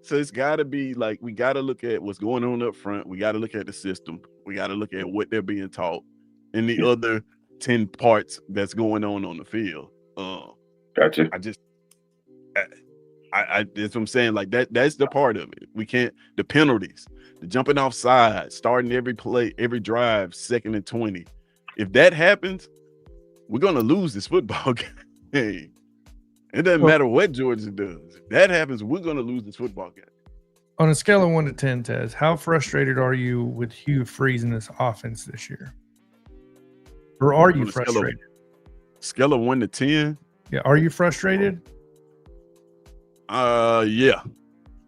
So it's got to be like, we got to look at what's going on up front. We got to look at the system. We got to look at what they're being taught and the other 10 parts that's going on the field. Gotcha. That's what I'm saying. Like that's the part of it. We can't, the penalties, the jumping off sides, starting every play, every drive, 2nd and 20. If that happens, we're going to lose this football game. It doesn't matter what Georgia does. If that happens, we're going to lose this football game. On a scale of 1 to 10, Tez, how frustrated are you with Hugh Freeze in this offense this year? Or are you frustrated? Scale of 1 to 10? Yeah. Are you frustrated? Yeah.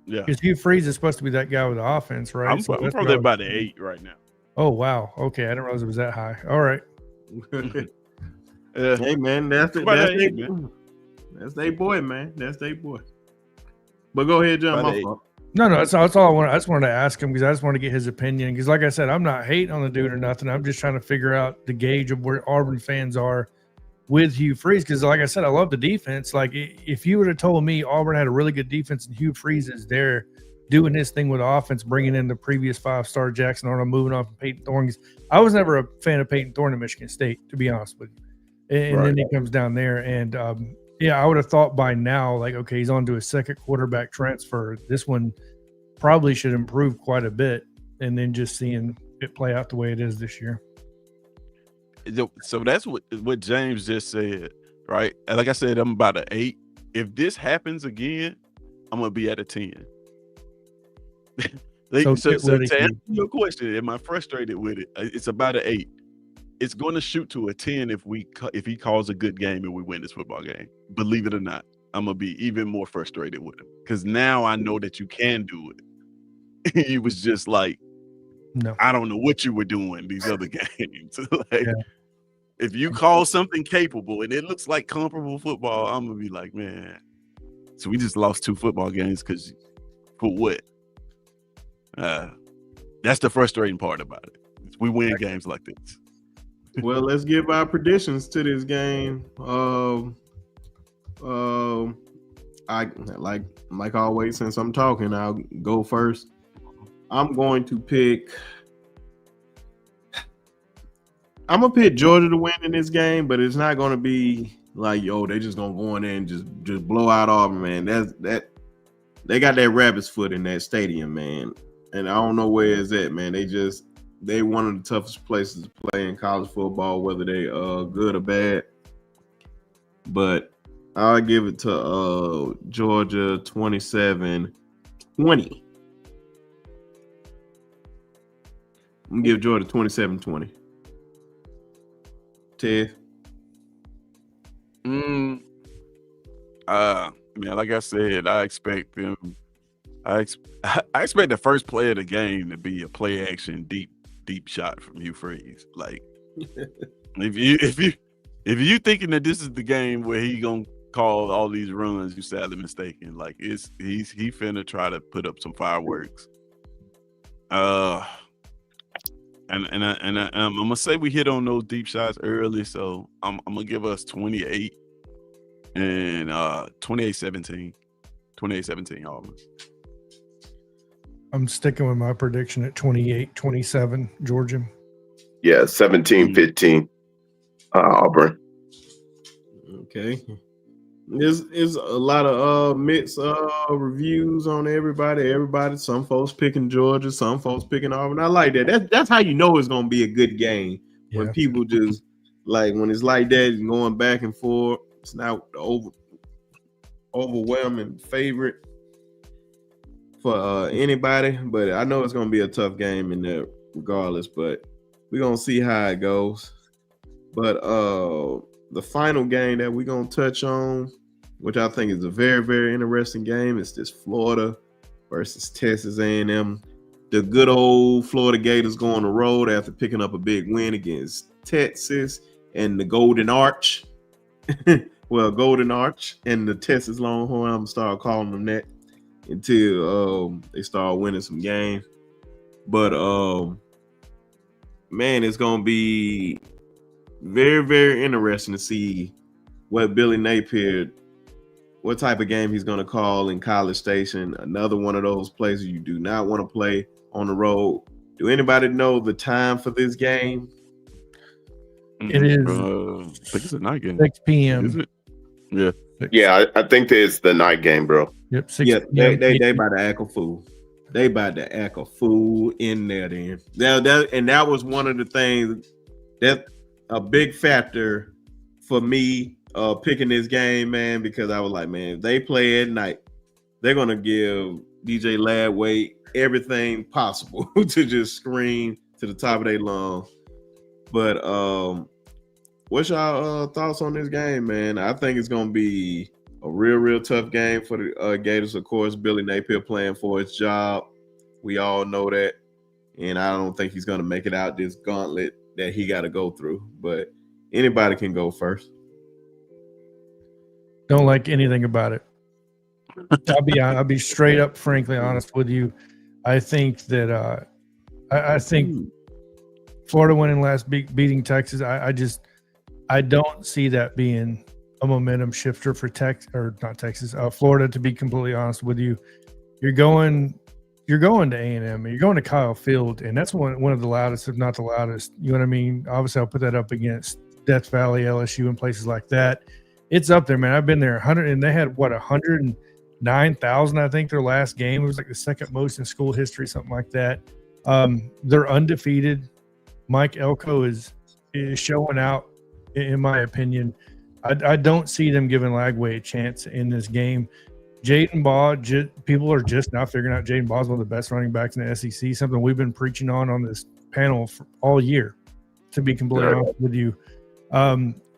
Because Hugh Freeze is supposed to be that guy with the offense, right? I'm probably about an 8 right now. Oh, wow. Okay. I didn't realize it was that high. All right. Hey, man, that's their boy, man. That's their boy. But go ahead, John. My fault. No, that's all I wanted. I just wanted to ask him because I just wanted to get his opinion. Because, like I said, I'm not hating on the dude or nothing. I'm just trying to figure out the gauge of where Auburn fans are with Hugh Freeze. Because, like I said, I love the defense. Like, if you would have told me Auburn had a really good defense and Hugh Freeze is there doing his thing with offense, bringing in the previous 5-star Jackson Arnold, moving on from Peyton Thorne. I was never a fan of Peyton Thorne at Michigan State, to be honest with you. And then he comes down there and I would have thought by now, like, okay, he's on to his second quarterback transfer. This one probably should improve quite a bit, and then just seeing it play out the way it is this year. So that's what James just said, right? Like I said, I'm about an 8. If this happens again, I'm gonna be at a 10. So to answer your question, am I frustrated with it? It's about an 8. It's going to shoot to a 10 if he calls a good game and we win this football game. Believe it or not, I'm gonna be even more frustrated with him because now I know that you can do it. He was just like, no, I don't know what you were doing these other games. If you call something capable and it looks like comparable football, I'm gonna be like, man. So we just lost 2 football games because for what? That's the frustrating part about it. We win games like this. Well, let's give our predictions to this game. I like always, since I'm talking, I'll go first. I'm gonna pick Georgia to win in this game, but it's not gonna be like, yo, they just gonna go in there and just blow out Auburn, man. That they got that rabbit's foot in that stadium, man. And I don't know where it's at, man. They one of the toughest places to play in college football, whether they good or bad. But I'll give it to Georgia 27-20. I'm gonna give Georgia 27-20. Ted. Man, like I said, I expect them. I expect the first play of the game to be a play action deep shot from Hugh Freeze. Like, if you thinking that this is the game where he gonna call all these runs, you sadly mistaken. Like, he finna try to put up some fireworks. And I'm gonna say we hit on those deep shots early, so I'm gonna give us 28 and 28-17 Auburn. I'm sticking with my prediction at 28-27 Georgia. Yeah, 17-15 Auburn. Okay. There's a lot of mixed reviews on everybody. Some folks picking Georgia, some folks picking Auburn. I like that. That's how you know it's gonna be a good game When Yeah. people just like when it's like that, and going back and forth, it's not the overwhelming favorite for anybody. But I know it's gonna be a tough game in there, regardless. But we're gonna see how it goes. But the final game that we're gonna touch on, which I think is a very, very interesting game, is this Florida versus Texas A&M. The good old Florida Gators go on the road after picking up a big win against Texas and the Golden Arch. Well, Golden Arch and the Texas Longhorn. I'm gonna start calling them that until they start winning some games. But man, it's gonna be very, very interesting to see what Billy Napier, what type of game he's going to call in College Station. Another one of those places you do not want to play on the road. Do anybody know the time for this game? It is I think it's a night game. 6 p.m. Is it? Yeah. Yeah, I think it's the night game, bro. Yep. 6 Yeah, p.m. they about to act a fool. They about to act a fool in there then. That was one of the things that a big factor for me picking this game, man, because I was like, man, if they play at night, they're gonna give DJ Ladway everything possible to just scream to the top of their lungs. But what's y'all thoughts on this game, man? I think it's gonna be a real tough game for the Gators. Of course, Billy Napier playing for his job. We all know that, and I don't think he's gonna make it out this gauntlet that he got to go through. But anybody can go first. Don't like anything about it. I'll be straight up, frankly honest with you. I think that I think Florida winning last week, beating Texas. I don't see that being a momentum shifter for Florida. To be completely honest with you, you're going to A&M, you're going to Kyle Field, and that's one of the loudest, if not the loudest. You know what I mean? Obviously, I'll put that up against Death Valley, LSU, and places like that. It's up there, man. I've been there 100, and they had 109,000, I think, their last game. It was like the second most in school history, something like that. They're undefeated. Mike Elko is showing out, in my opinion. I don't see them giving Lagway a chance in this game. Jaden Baugh, people are just now figuring out Jaden Baugh is one of the best running backs in the SEC, something we've been preaching on this panel for all year, to be completely honest with you.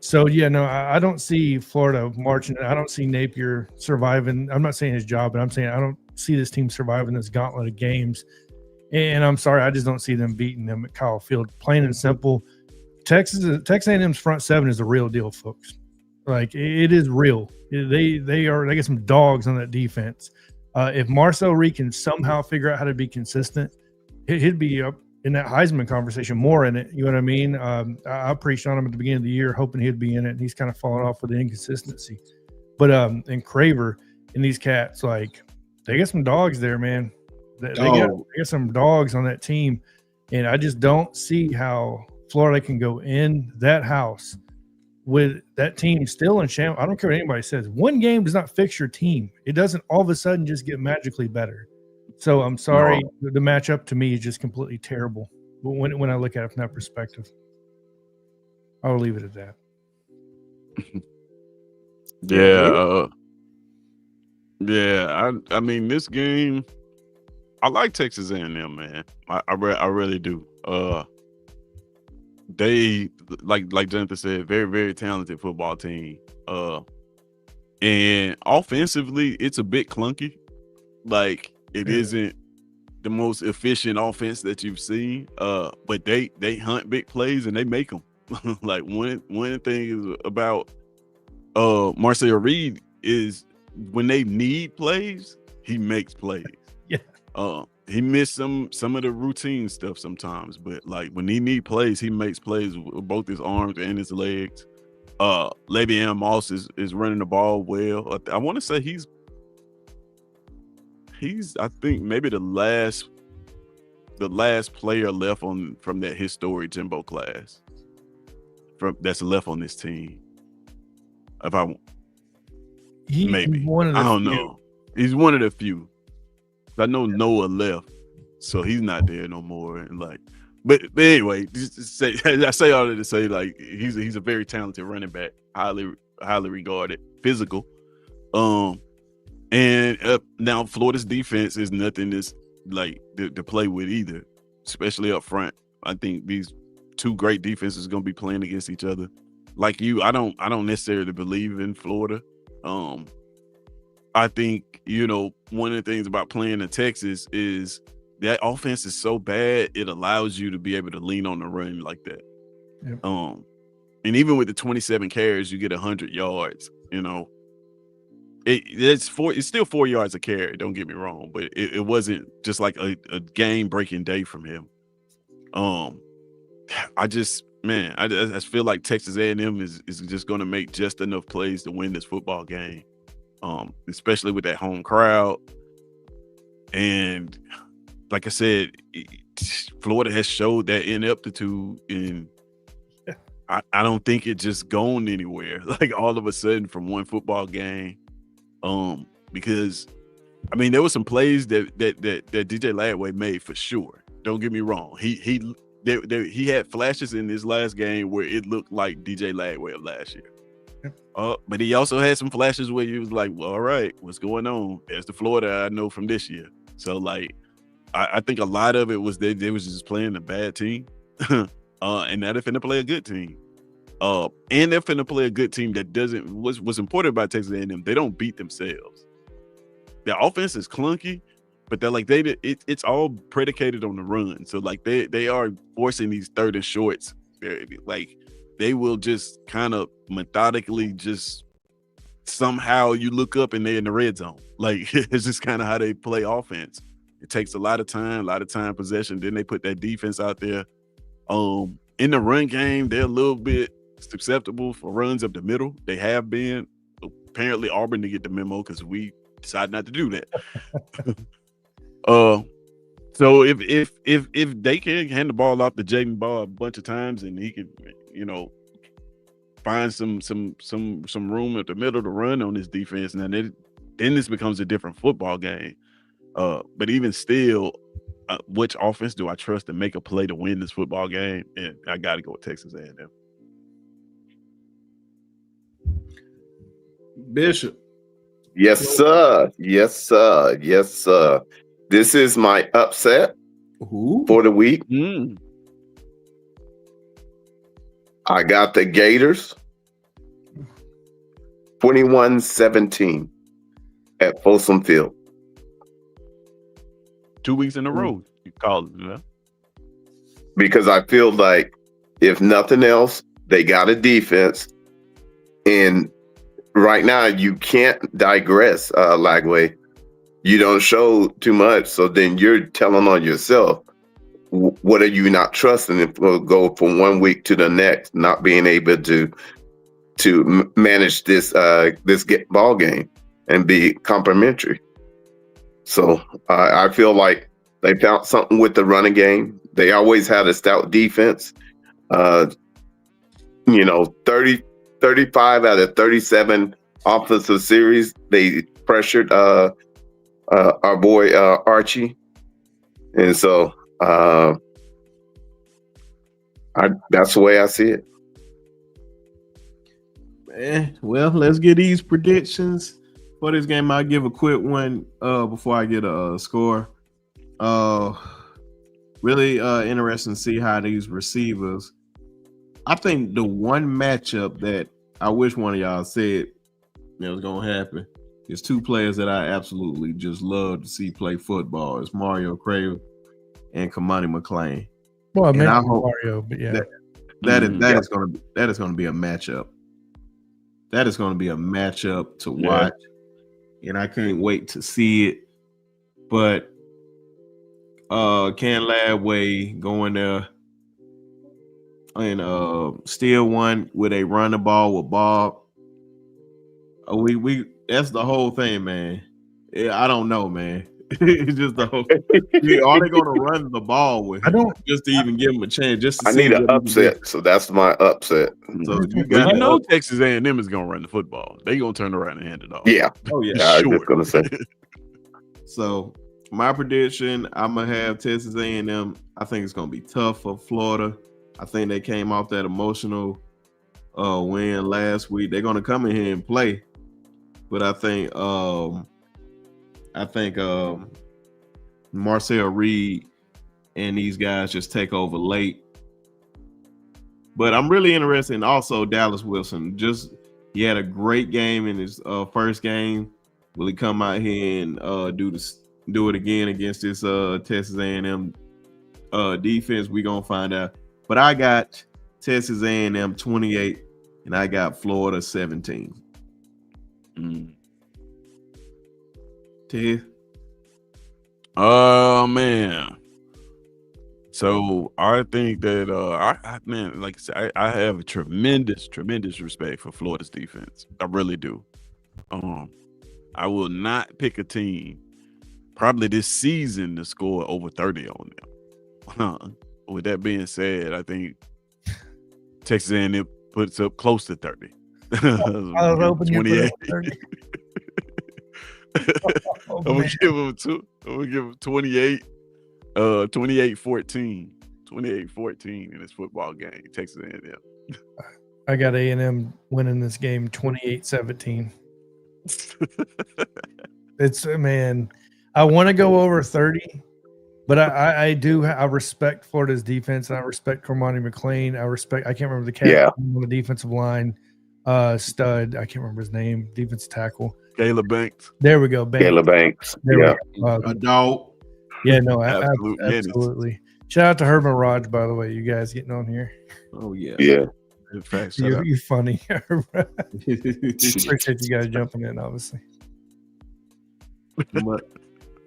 So, yeah, no, I don't see Florida marching. I don't see Napier surviving. I'm not saying his job, but I'm saying I don't see this team surviving this gauntlet of games. And I'm sorry, I just don't see them beating them at Kyle Field. Plain and simple, Texas A&M's front seven is the real deal, folks. Like, it is real. They get some dogs on that defense. If Marcel Reed can somehow figure out how to be consistent, he'd be up in that Heisman conversation, more in it. You know what I mean? I preached on him at the beginning of the year, hoping he'd be in it, and he's kind of fallen off with the inconsistency. But and Craver and these cats, like, they got some dogs there, man. They got some dogs on that team, and I just don't see how Florida can go in that house with that team still in shambles. I don't care what anybody says. One game does not fix your team. It doesn't all of a sudden just get magically better. So I'm sorry, the matchup to me is just completely terrible. But when I look at it from that perspective, I'll leave it at that. I mean, this game, I like Texas A&M, man. I really do. They like Jonathan said, very, very talented football team. And offensively, it's a bit clunky. Like, it isn't the most efficient offense that you've seen. But they hunt big plays and they make them. Like, one thing is about Marcel Reed is when they need plays, he makes plays. Yeah. He missed some of the routine stuff sometimes, but like when he need plays, he makes plays with both his arms and his legs. Le'Veon Moss is running the ball well. I want to say he's I think maybe the last player left from that historic Jimbo class that's left on this team. Maybe I don't know. He's one of the few. I know Noah left, so he's not there no more. And like, But anyway, just to say, I say all that to say, like, he's a very talented running back, highly regarded, physical. And now Florida's defense is nothing that's like to play with either, especially up front. I think these two great defenses are going to be playing against each other. Like you, I don't necessarily believe in Florida. I think, you know, one of the things about playing in Texas is that offense is so bad, it allows you to be able to lean on the run like that. Yep. And even with the 27 carries, you get 100 yards, you know. It's still 4 yards a carry, don't get me wrong, but it wasn't just like a game-breaking day from him. I just feel like Texas A&M is just going to make just enough plays to win this football game, especially with that home crowd. And like I said, Florida has showed that ineptitude, and I don't think it just gone anywhere. Like all of a sudden from one football game, because I mean there were some plays that DJ Ladway made for sure. Don't get me wrong. He had flashes in his last game where it looked like DJ Ladway of last year. But he also had some flashes where he was like, well, all right, what's going on? There's the Florida I know from this year. So like I think a lot of it was they was just playing a bad team. And now they're finna play a good team. And they're finna play a good team that doesn't. What's important about Texas A&M, they don't beat themselves. Their offense is clunky, but they're like it's all predicated on the run. So like they are forcing these third and shorts. Like they will just kind of methodically just somehow you look up and they're in the red zone. Like it's just kind of how they play offense. It takes a lot of time possession. Then they put that defense out there. In the run game, they're a little bit susceptible for runs up the middle. They have been. Apparently Auburn to get the memo because we decided not to do that. So if they can hand the ball off to Jaden Ball a bunch of times and he can, you know, find some room at the middle to run on his defense, and then this becomes a different football game. But even still, which offense do I trust to make a play to win this football game? And I got to go with Texas A&M. Bishop. Yes, sir. Yes, sir. Yes, sir. This is my upset for the week. I got the Gators 21-17 at Folsom Field. 2 weeks in a row, you call it, you know? Because I feel like if nothing else, they got a defense, and right now you can't digress, Lagway. You don't show too much, so then you're telling on yourself. What are you not trusting? If we'll go from 1 week to the next, not being able to manage this ball game and be complimentary. So I feel like they found something with the running game. They always had a stout defense. 35 out of 37 offensive series, they pressured our boy Archie. And so that's the way I see it. Well, let's get these predictions for this game. I'll give a quick one before I get a score. Really interesting to see how these receivers. I think the one matchup that I wish one of y'all said was going to happen is two players that I absolutely just love to see play football. It's Mario Craven and Kamani McClain. Well, I and meant I hope Mario, but yeah, that is going to be a matchup. That is going to be a matchup to watch, and I can't wait to see it. But Can Ladway going there and still one with a run the ball with Bob. We that's the whole thing, man. I don't know, man. It's just the whole. Are they going to run the ball with him? Just to even give him a chance. Just to I need an upset, so that's my upset. So you know Texas A&M is going to run the football. They going to turn around and hand it off. Yeah. Oh yeah. I was just going to say. So My prediction, I'm gonna have Texas A&M. I think it's gonna be tough for Florida. I think they came off that emotional win last week. They're gonna come in here and play, but I think Marcel Reed and these guys just take over late. But I'm really interested in also Dallas Wilson. He had a great game in his first game. Will he come out here and do it again against this Texas A&M defense? We gonna find out. But I got Texas A&M 28, and I got Florida 17. Ted? Oh man. So I think that like I said, I have a tremendous respect for Florida's defense. I really do. I will not pick a team probably this season to score over 30 on them. With that being said, I think Texas A&M puts up close to 30. I was hoping you put up 30. I'm gonna give them 28. 28-14 in this football game. Texas A&M. I got A&M winning this game 28-17. It's man, I want to go over 30, but I respect Florida's defense, and I respect Cormani McClain. I can't remember the cat on the defensive line. Stud, I can't remember his name. Defensive tackle. Caleb Banks. There we go. Caleb Banks. A dog. Yeah, no, absolutely. Shout out to Herman Raj, by the way. You guys getting on here? Oh yeah. In fact, you're funny. Appreciate you guys jumping in, obviously.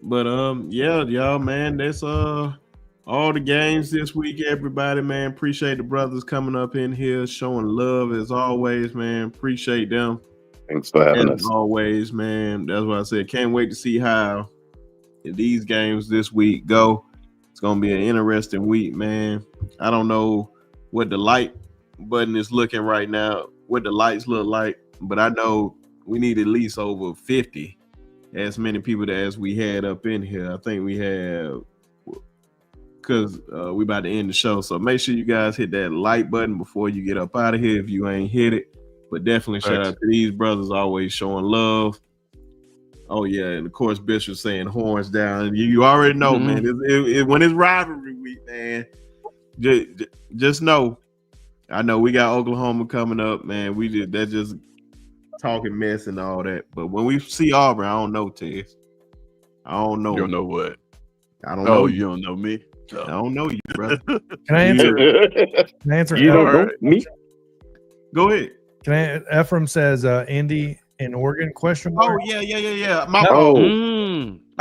But yeah, y'all, man. That's all the games this week, everybody, man. Appreciate the brothers coming up in here, showing love as always, man. Appreciate them. Thanks for having us. As always, man. That's what I said. Can't wait to see how these games this week go. It's gonna be an interesting week, man. I don't know what the light button is looking right now, what the lights look like, but I know we need at least over 50, as many people as we had up in here. I think we have, because we about to end the show, so make sure you guys hit that like button before you get up out of here if you ain't hit it. But definitely shout out to these brothers, always showing love. Oh yeah, and of course Bishop saying horns down. You already know, man. When it's rivalry week, man, just know. I know we got Oklahoma coming up, man. That's just talking mess and all that. But when we see Auburn, I don't know, Tess. I don't know. You don't know what? I don't know. You don't know me. I don't know you, brother. Can I answer? You don't know me? Go ahead. Ephraim says Indy and Oregon question mark. Oh yeah. I'm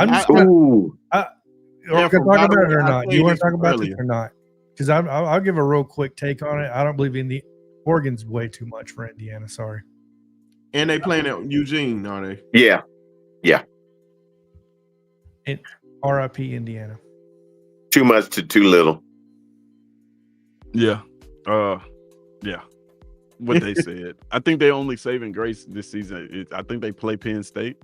just gonna talk about it or not. Do you want to talk about it or not? Because I'll give a real quick take on it. I don't believe Oregon's way too much for Indiana. Sorry. And they playing at Eugene, are they? Yeah. And RIP Indiana. Too much to too little. Yeah. What they said. I think they only saving grace this season. I think they play Penn State.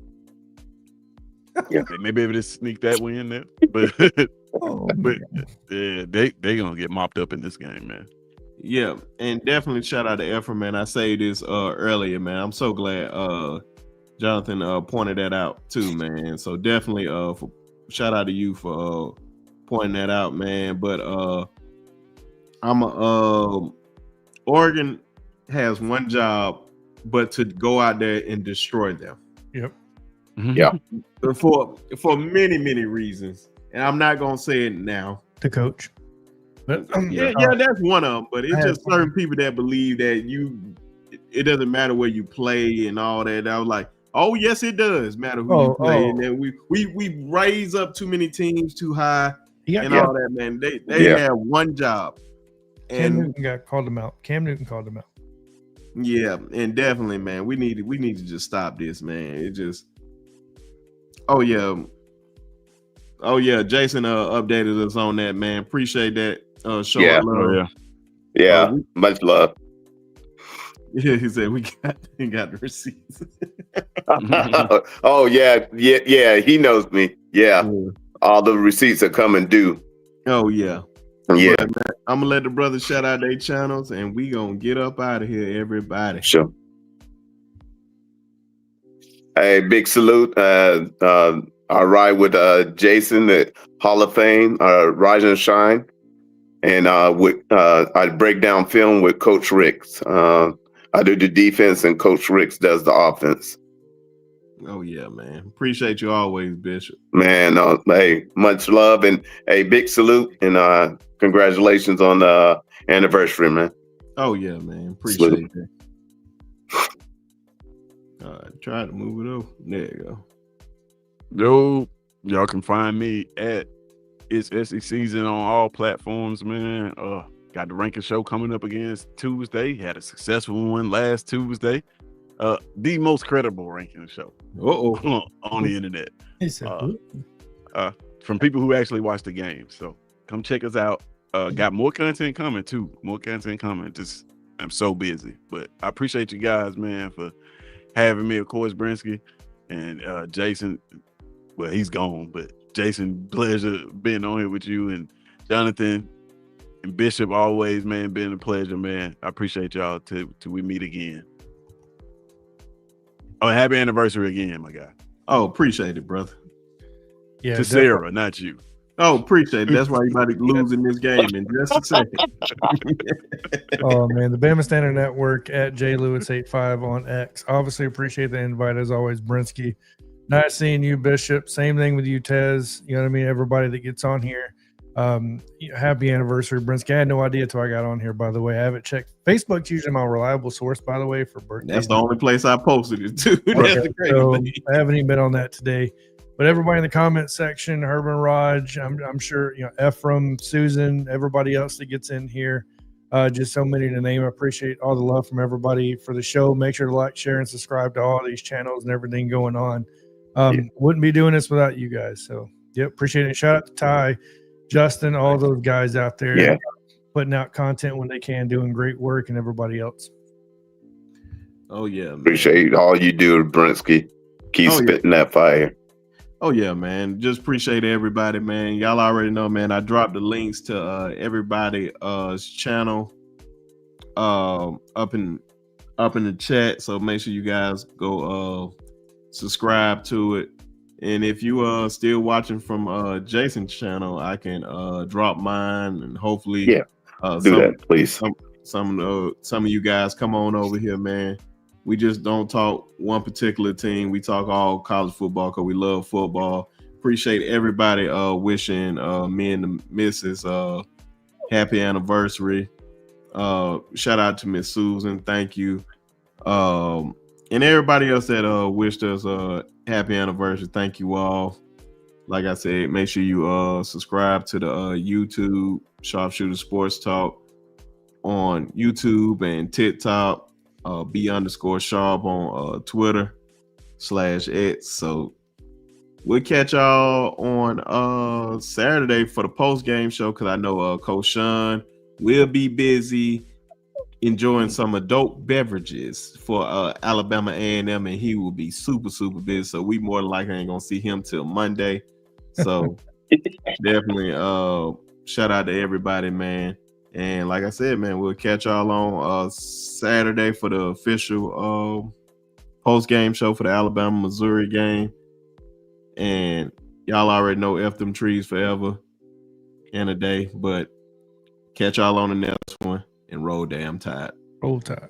Yeah. They may be able to sneak that win there, but yeah, they gonna get mopped up in this game, man. Yeah, and definitely shout out to Ephraim, man. I say this earlier, man. I'm so glad Jonathan pointed that out too, man. So definitely shout out to you for pointing that out, man. But Oregon has one job, but to go out there and destroy them. Yep. Yeah. For many reasons, and I'm not gonna say it now. The coach. But, that's one of them. But it's just certain people that believe that it doesn't matter where you play and all that. I was like, oh yes, it does matter who you play. And then we raise up too many teams too high all that, man. They have one job. And Cam Newton called them out. Yeah, and definitely, man, we need to just stop this, man. It just Jason updated us on that, man. Appreciate that. Showing love. Much love. Yeah, he said we got the receipts. Oh yeah, he knows me. Yeah. all the receipts are coming due. Oh yeah. Yeah, But, man, I'm gonna let the brothers shout out their channels, and we gonna get up out of here, everybody. sure. Hey, big salute. I ride with Jason at Hall of Fame, Rise and Shine, and I break down film with Coach Ricks. I do the defense, and Coach Ricks does the offense. Oh yeah, man. Appreciate you always, Bishop. Man, hey, much love, and a big salute, and congratulations on the anniversary, man. Oh yeah, man. Salute. Appreciate that. Try to move it over. There you go. Yo, y'all can find me at It's SEC Season on all platforms, man. Got the ranking show coming up against Tuesday. Had a successful one last Tuesday. The most credible ranking show on the internet. He said, From people who actually watch the game. So come check us out. Got more content coming too. More content coming. Just I'm so busy. But I appreciate you guys, man, for having me, of course, Brinsky and Jason. Well, he's gone, but Jason, pleasure being on here with you, and Jonathan and Bishop, always, man, been a pleasure, man. I appreciate y'all till we meet again. Oh, happy anniversary again, my guy. Oh, appreciate it, brother. yeah, To Sarah, not you. Oh, appreciate it. That's why you about to lose in this game in just a second. Oh man, the Bama Standard Network at JLewis85 on X. Obviously appreciate the invite as always, Brinsky. Nice seeing you, Bishop. Same thing with you, Tez. You know what I mean? Everybody that gets on here. Happy anniversary, Brinsky. I had no idea until I got on here, by the way. I haven't checked. Facebook's usually my reliable source, by the way, for birthdays. That's the only place I posted it to. That's the crazy So thing. I haven't even been on that today. But everybody in the comment section, Herman Raj, I'm sure, Ephraim, Susan, everybody else that gets in here, just so many to name. I appreciate all the love from everybody for the show. Make sure to like, share, and subscribe to all these channels and everything going on. Wouldn't be doing this without you guys. So, appreciate it. Shout out to Ty, Justin, all those guys out there putting out content when they can, doing great work, and everybody else. Oh, yeah, man. Appreciate all you do, Brinsky. Keep spitting that fire. Oh yeah, man. Just appreciate everybody, man. Y'all already know, man. I dropped the links to everybody's channel up in the chat. So make sure you guys go subscribe to it. And if you still watching from Jason's channel, I can drop mine, and hopefully do that, please. Some of you guys come on over here, man. We just don't talk one particular team. We talk all college football because we love football. Appreciate everybody wishing me and the missus happy anniversary. Shout out to Miss Susan. Thank you. And everybody else that wished us happy anniversary. Thank you all. Like I said, make sure you subscribe to the YouTube Sharpshooter Sports Talk on YouTube and TikTok. B_Sharpe on Twitter /X. So we'll catch y'all on Saturday for the post game show, because I know Coach Sean will be busy enjoying some adult beverages for Alabama A&M, and he will be super busy. So we more than likely ain't gonna see him till Monday. So definitely shout out to everybody, man. And like I said, man, we'll catch y'all on Saturday for the official post-game show for the Alabama-Missouri game. And y'all already know F them trees forever and a day. But catch y'all on the next one, and roll damn tide. Roll Tide.